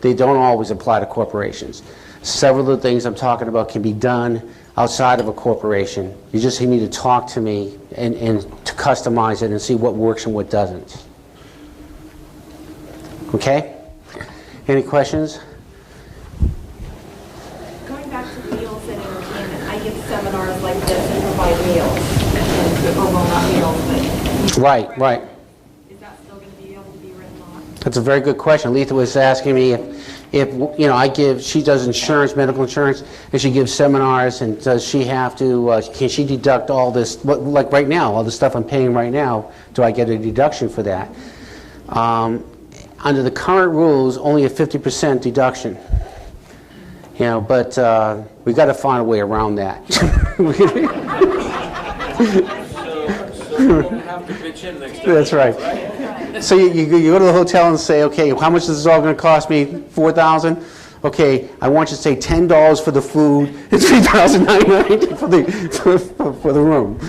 S1: they don't always apply to corporations. Several of the things I'm talking about can be done outside of a corporation. You just need to talk to me and to customize it and see what works and what doesn't. Okay? Any questions?
S6: Going back to meals and entertainment, I give seminars like this and provide meals. Or well, not meals, but...
S1: Right.
S6: Is that still going to be able to be written on?
S1: That's a very good question. Letha was asking me if you know, she does insurance, medical insurance, and she gives seminars, and does she have to, can she deduct all this, like right now, all the stuff I'm paying right now, do I get a deduction for that? Under the current rules, only a 50% deduction. You know, but we got to find a way around that.
S8: So you don't have to pitch in next time.
S1: That's right. So you go to the hotel and say, okay, how much is this all going to cost me? $4,000? Okay, I want you to say $10 for the food and $3,990 for the room.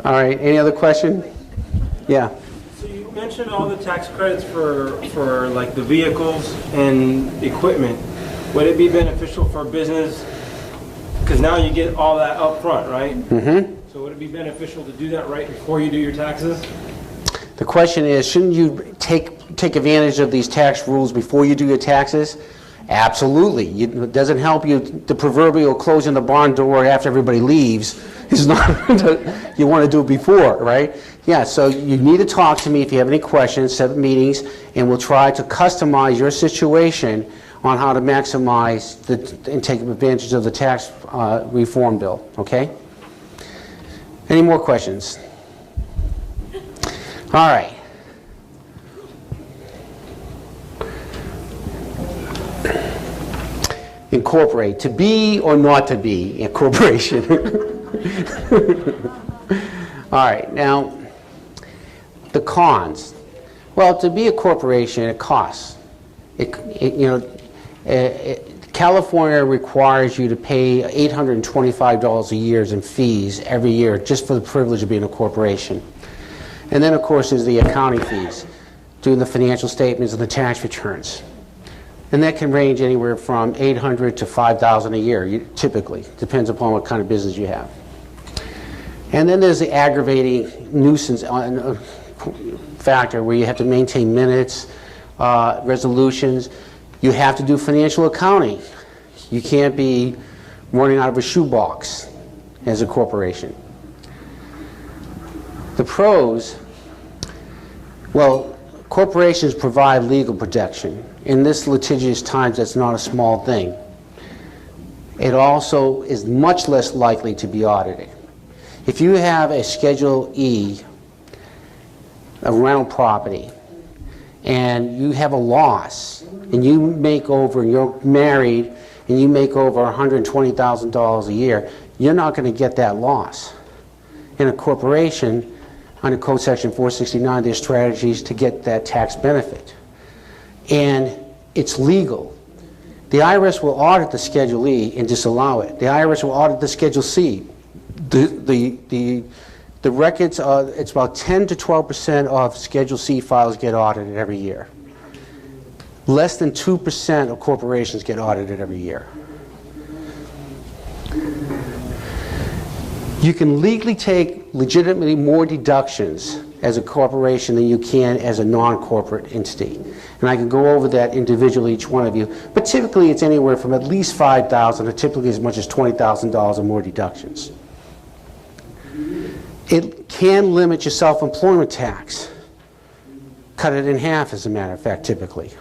S1: All right. Any other question? Yeah.
S11: So you mentioned all the tax credits for like the vehicles and equipment. Would it be beneficial for business? Because now you get all that up front, right? Mm-hmm. So would it be beneficial to do that right before you do your taxes?
S1: The question is, shouldn't you take advantage of these tax rules before you do your taxes? Absolutely. It doesn't help you. The proverbial closing the barn door after everybody leaves is not, you want to do it before, right? Yeah, so you need to talk to me if you have any questions, set meetings, and we'll try to customize your situation on how to maximize and take advantage of the tax reform bill, okay? Any more questions? All right. Incorporate, to be or not to be a corporation. All right, now, the cons. Well, to be a corporation, it costs. California requires you to pay $825 a year in fees every year just for the privilege of being a corporation. And then, of course, there's the accounting fees, doing the financial statements and the tax returns. And that can range anywhere from $800 to $5,000 a year, typically. Depends upon what kind of business you have. And then there's the aggravating nuisance factor where you have to maintain minutes, resolutions. You have to do financial accounting. You can't be running out of a shoebox as a corporation. The pros, well, corporations provide legal protection. In this litigious times, that's not a small thing. It also is much less likely to be audited. If you have a Schedule E, a rental property, and you have a loss, and you make over, and you're married, and you make over $120,000 a year, you're not going to get that loss. In a corporation, under Code Section 469, there's strategies to get that tax benefit. And it's legal. The IRS will audit the Schedule E and disallow it. The IRS will audit the Schedule C. The records, it's about 10 to 12% of Schedule C files get audited every year. Less than 2% of corporations get audited every year. You can legally take legitimately more deductions as a corporation than you can as a non-corporate entity. And I can go over that individually, each one of you. But typically it's anywhere from at least $5,000 to typically as much as $20,000 or more deductions. It can limit your self-employment tax. Cut it in half, as a matter of fact, typically.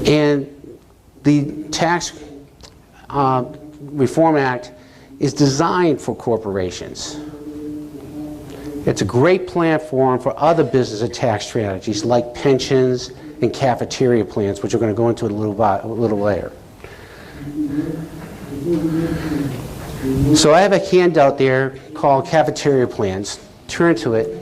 S1: And the Tax Reform Act is designed for corporations. It's a great platform for other business and tax strategies like pensions and cafeteria plans, which we're going to go into a little later. So I have a handout there called Cafeteria Plans. Turn to it.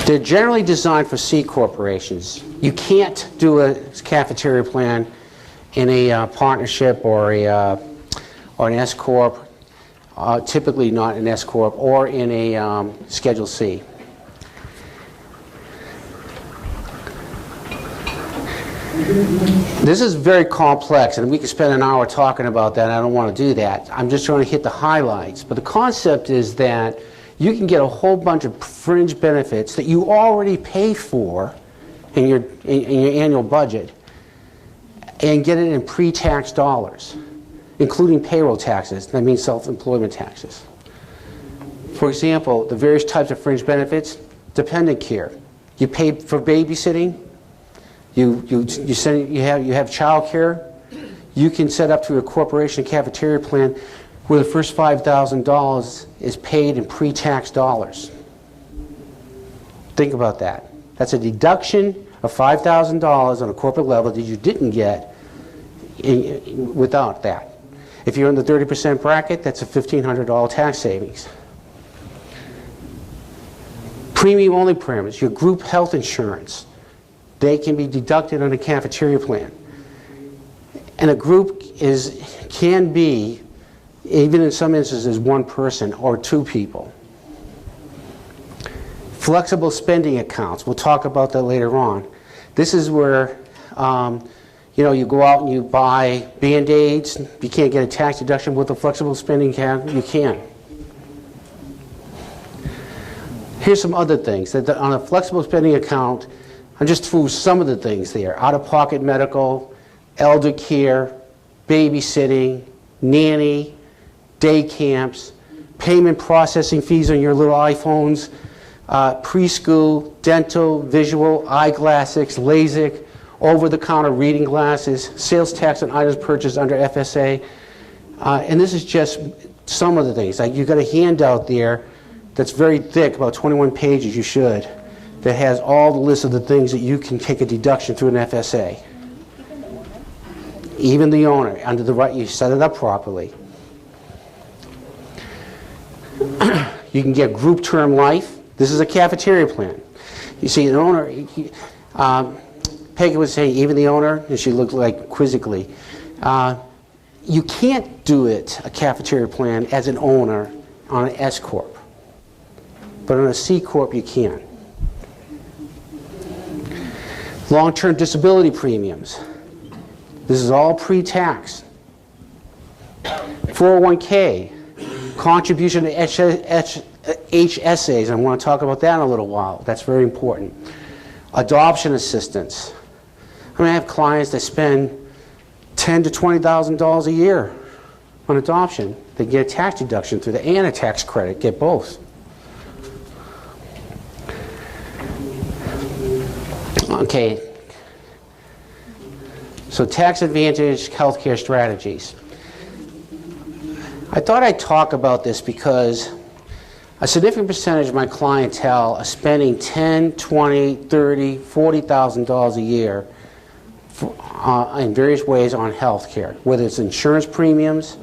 S1: They're generally designed for C corporations. You can't do a cafeteria plan in a partnership or an S corp, typically not an S corp, or in a Schedule C. This is very complex, and we could spend an hour talking about that. I don't want to do that. I'm just trying to hit the highlights. But the concept is that you can get a whole bunch of fringe benefits that you already pay for in your annual budget and get it in pre-tax dollars, including payroll taxes. That means self-employment taxes. For example, the various types of fringe benefits: dependent care. You pay for babysitting. You have child care. You can set up through a corporation cafeteria plan where the first $5,000 is paid in pre-tax dollars. Think about that. That's a deduction of $5,000 on a corporate level that you didn't get without that. If you're in the 30% bracket, that's a $1,500 tax savings. Premium-only premiums, your group health insurance, they can be deducted on a cafeteria plan. And a group can be, even in some instances, one person or two people. Flexible spending accounts, we'll talk about that later on. This is where you go out and you buy Band-Aids. You can't get a tax deduction with a flexible spending account. You can. Here's some other things. On a flexible spending account, I just threw some of the things there: out-of-pocket medical, elder care, babysitting, nanny, day camps, payment processing fees on your little iPhones, preschool, dental, visual, eyeglasses, LASIK, over-the-counter reading glasses, sales tax on items purchased under FSA. And this is just some of the things. Like, you've got a handout there that's very thick, about 21 pages, you should, that has all the list of the things that you can take a deduction through an FSA. Even the owner, under the right, you set it up properly. You can get group term life. This is a cafeteria plan. You see, an owner, Peggy was saying, even the owner, and she looked like quizzically, you can't do it, a cafeteria plan, as an owner on an S Corp. But on a C Corp, you can. Long-term disability premiums. This is all pre-tax. 401k, contribution to HSAs. I want to talk about that in a little while. That's very important. Adoption assistance. I mean, I have clients that spend $10,000 to $20,000 a year on adoption. They get a tax deduction through and a tax credit, get both. Okay. So tax advantage healthcare strategies. I thought I'd talk about this because a significant percentage of my clientele are spending $10,000, $20,000, $30,000, $40,000 a year in various ways on health care, whether it's insurance premiums,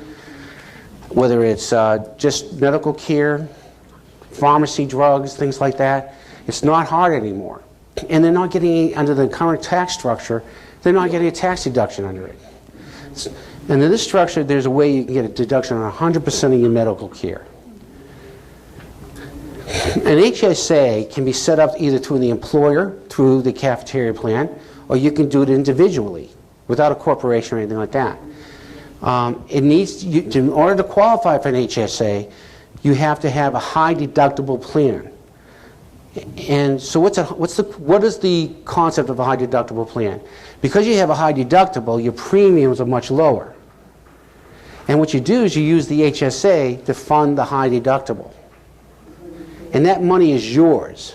S1: whether it's just medical care, pharmacy drugs, things like that. It's not hard anymore. And they're not getting, under the current tax structure, they're not getting a tax deduction under it. And in this structure, there's a way you can get a deduction on 100% of your medical care. An HSA can be set up either through the employer, through the cafeteria plan, or you can do it individually without a corporation or anything like that. In order to qualify for an HSA, you have to have a high deductible plan. And so what is the concept of a high deductible plan? Because you have a high deductible, your premiums are much lower. And what you do is you use the HSA to fund the high deductible. And that money is yours.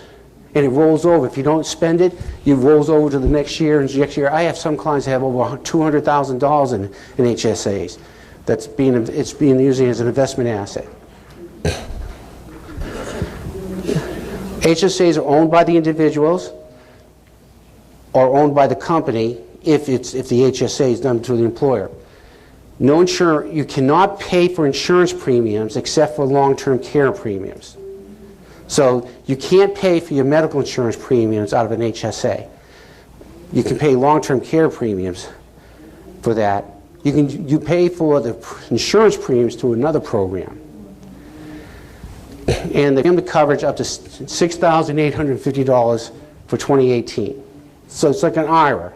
S1: And it rolls over. If you don't spend it, it rolls over to the next year and next year. I have some clients that have over $200,000 in HSAs. It's being used as an investment asset. HSAs are owned by the individuals or owned by the company if the HSA is done through the employer. No insurer, you cannot pay for insurance premiums except for long-term care premiums. So you can't pay for your medical insurance premiums out of an HSA. You can pay long-term care premiums for that. You pay for the insurance premiums through another program. And they give the coverage up to $6,850 for 2018. So it's like an IRA.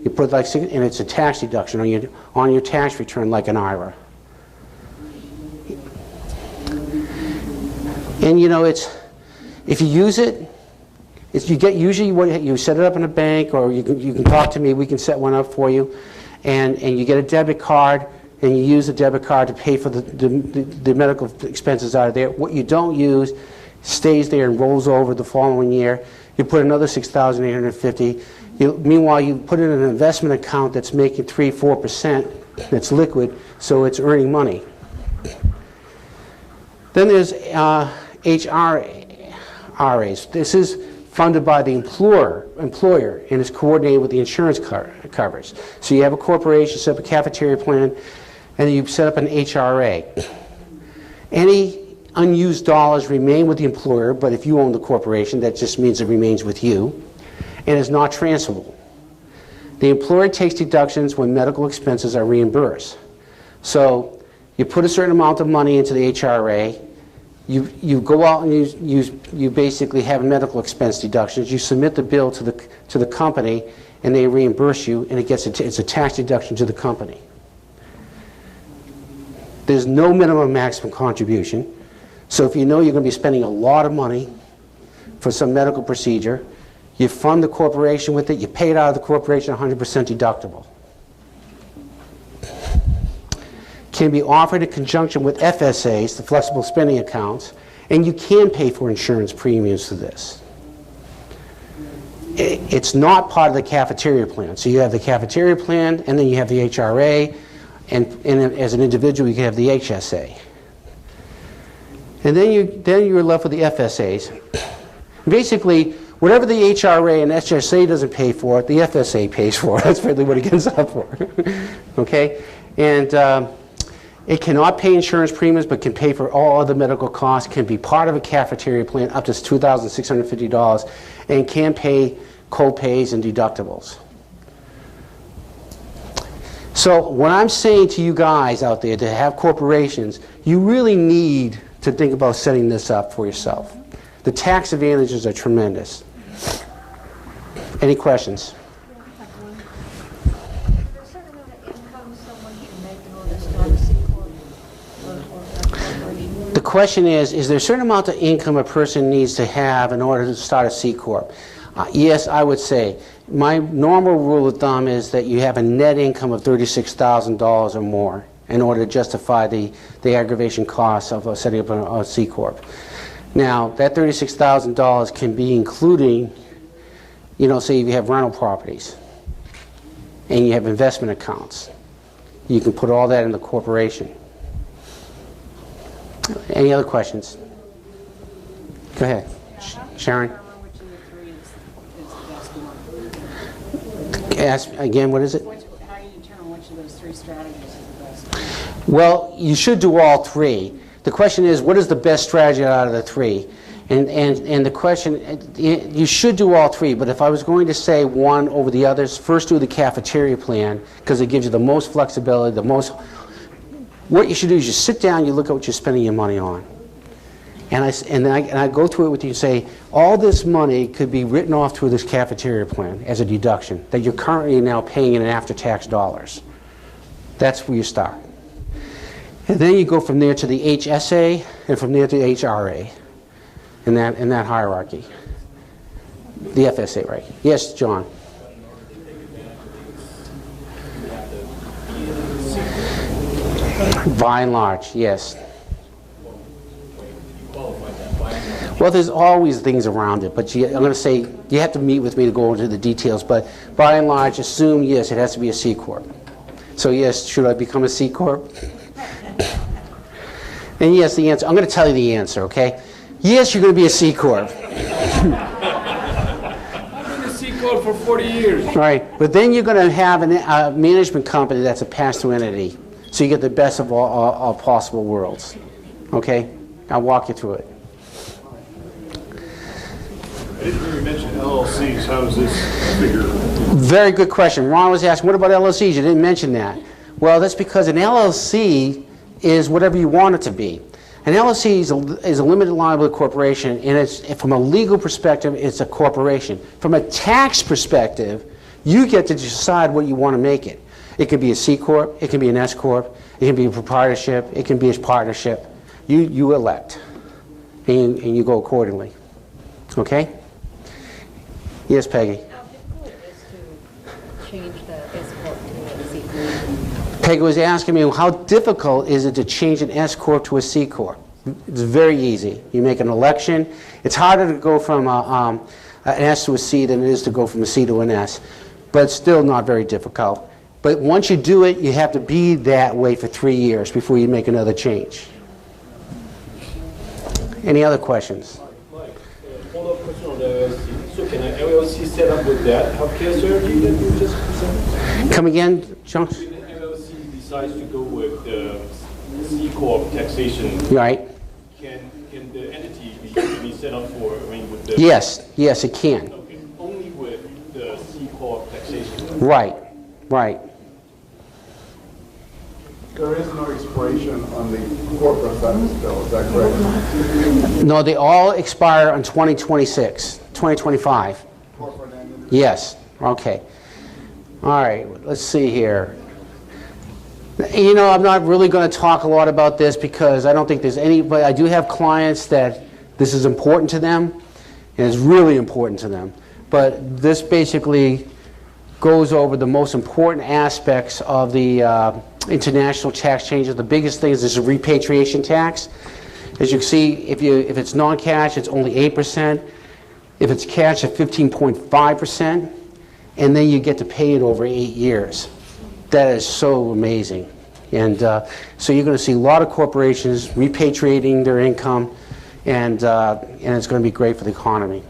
S1: You put like, and it's a tax deduction on your tax return like an IRA. And you know, if you use it, usually you set it up in a bank, or you can talk to me. We can set one up for you, and you get a debit card. And you use the debit card to pay for the medical expenses out of there. What you don't use stays there and rolls over the following year. You put another $6,850. Meanwhile, you put it in an investment account that's making 3-4%. That's liquid, so it's earning money. Then there's HRAs. This is funded by the employer and is coordinated with the insurance coverage. So you have a corporation, set up a cafeteria plan, and then you set up an HRA. Any unused dollars remain with the employer, but if you own the corporation, that just means it remains with you, and is not transferable. The employer takes deductions when medical expenses are reimbursed. So you put a certain amount of money into the HRA, you go out and you basically have medical expense deductions, you submit the bill to the company, and they reimburse you, and it's a tax deduction to the company. There's no minimum maximum contribution. So if you know you're going to be spending a lot of money for some medical procedure, you fund the corporation with it, you pay it out of the corporation 100% deductible. Can be offered in conjunction with FSAs, the flexible spending accounts, and you can pay for insurance premiums for this. It's not part of the cafeteria plan. So you have the cafeteria plan, and then you have the HRA, and as an individual, you can have the HSA. And then you're left with the FSAs. Basically, whatever the HRA and HSA doesn't pay for, the FSA pays for. That's really what it gets up for. Okay? And it cannot pay insurance premiums, but can pay for all other medical costs, can be part of a cafeteria plan up to $2,650, and can pay co-pays and deductibles. So what I'm saying to you guys out there to have corporations, you really need to think about setting this up for yourself. The tax advantages are tremendous. Any questions?
S2: Is there a certain amount of income someone should make in order to start a C Corp?
S1: question is there a certain amount of income a person needs to have in order to start a C Corp? Yes, I would say. My normal rule of thumb is that you have a net income of $36,000 or more in order to justify the aggravation costs of setting up a C Corp. Now, that $36,000 can be including, you know, say if you have rental properties and you have investment accounts. You can put all that in the corporation. Any other questions? Go ahead. Sharon?
S10: Which of the three is the best one?
S1: Ask again, what is it?
S10: How do you determine which of those three strategies is the best?
S1: Well, you should do all three. The question is, what is the best strategy out of the three? And the question, you should do all three, but if I was going to say one over the others, first do the cafeteria plan, because it gives you the most flexibility, the most... What you should do is you sit down, you look at what you're spending your money on. And I go through it with you and say, all this money could be written off through this cafeteria plan as a deduction that you're currently now paying in after-tax dollars. That's where you start. And then you go from there to the HSA and from there to the HRA in that hierarchy. The FSA, right? Yes, John. By and large, yes. Well, there's always things around it, but I'm going to say you have to meet with me to go into the details, but by and large, assume, yes, it has to be a C Corp. So yes, should I become a C Corp? And yes, the answer, I'm going to tell you the answer, okay? Yes, you're going to be a C Corp.
S9: I've been a C Corp for 40 years.
S1: Right, but then you're going to have a management company that's a pass-through entity, so you get the best of all possible worlds. Okay? I'll walk you through it.
S9: I didn't hear you mention LLCs. How does this figure?
S1: Very good question. Ron was asking, what about LLCs? You didn't mention that. Well, that's because an LLC is whatever you want it to be. An LLC is a limited liability corporation, and it's, from a legal perspective, it's a corporation. From a tax perspective, you get to decide what you want to make it. It could be a C Corp, it can be an S Corp, it can be a proprietorship, it can be a partnership. You elect, and you go accordingly. Okay? Yes, Peggy?
S2: How difficult it is to change the S Corp to a C Corp?
S1: Peggy was asking me, how difficult is it to change an S Corp to a C Corp? It's very easy. You make an election. It's harder to go from an S to a C than it is to go from a C to an S, but it's still not very difficult. But once you do it, you have to be that way for 3 years before you make another change. Any other questions?
S5: Mike, follow-up question on the LLC. So can an LLC set up with that healthcare surgery that you just presented?
S1: Come again, John?
S5: If an LLC decides to go with the C Corp taxation,
S1: Right.
S5: can the entity be set up for, with the...
S1: Yes, yes, it can.
S5: Okay, only with the C Corp taxation.
S1: Right, right.
S12: There is no expiration on the corporate side of this bill, is that correct?
S1: No, they all expire on 2026, 2025.
S12: Corporate and
S1: Yes, okay. All right, let's see here. You know, I'm not really going to talk a lot about this because I don't think there's any, but I do have clients that this is important to them, and it's really important to them. But this basically goes over the most important aspects of the international tax changes. The biggest thing is this repatriation tax. As you can see, if it's non-cash, it's only 8%. If it's cash, it's 15.5%. And then you get to pay it over 8 years. That is so amazing. And so you're going to see a lot of corporations repatriating their income, and it's going to be great for the economy,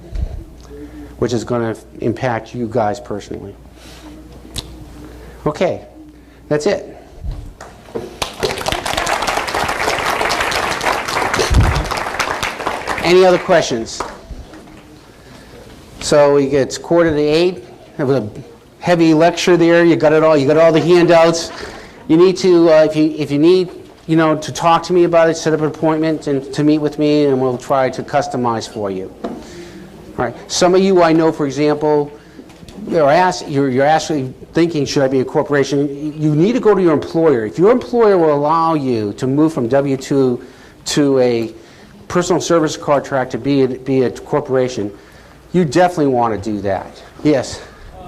S1: which is going to impact you guys personally. Okay, that's it. Any other questions? So it's 7:45. Have a heavy lecture there. You got it all. You got all the handouts. You need to, if you need, to talk to me about it, set up an appointment and to meet with me, and we'll try to customize for you. All right. Some of you I know, for example, you're actually thinking, should I be a corporation? You need to go to your employer. If your employer will allow you to move from W-2 to a personal service contractor, be a corporation, you definitely want to do that. Yes?
S13: You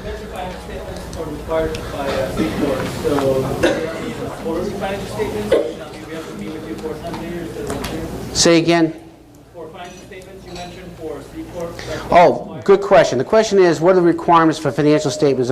S13: mentioned financial statements are required by C Corp. So are these quarterly financial statements, or should we have to meet with you 4 times a year instead of once a year?
S1: Say again?
S13: For financial statements you mentioned for C Corp.
S1: Oh, good question. The question is, what are the requirements for financial statements?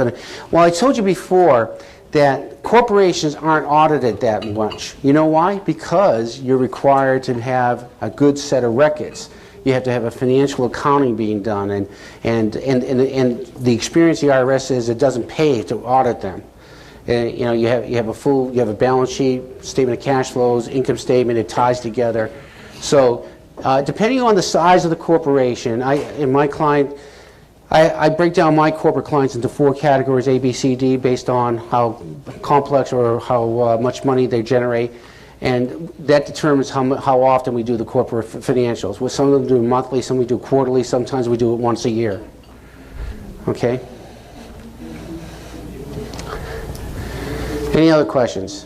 S1: Well, I told you before that corporations aren't audited that much. You know why? Because you're required to have a good set of records. You have to have a financial accounting being done, and the experience the IRS is it doesn't pay to audit them. You know, you have a balance sheet, statement of cash flows, income statement. It ties together. So depending on the size of the corporation, I break down my corporate clients into 4 categories, A, B, C, D, based on how complex or how much money they generate. And that determines how often we do the corporate financials. Well, some of them do monthly, some we do quarterly, sometimes we do it once a year. Okay? Any other questions?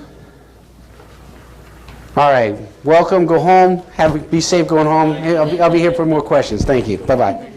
S1: All right. Welcome. Go home. Be safe going home. I'll be here for more questions. Thank you. Bye-bye.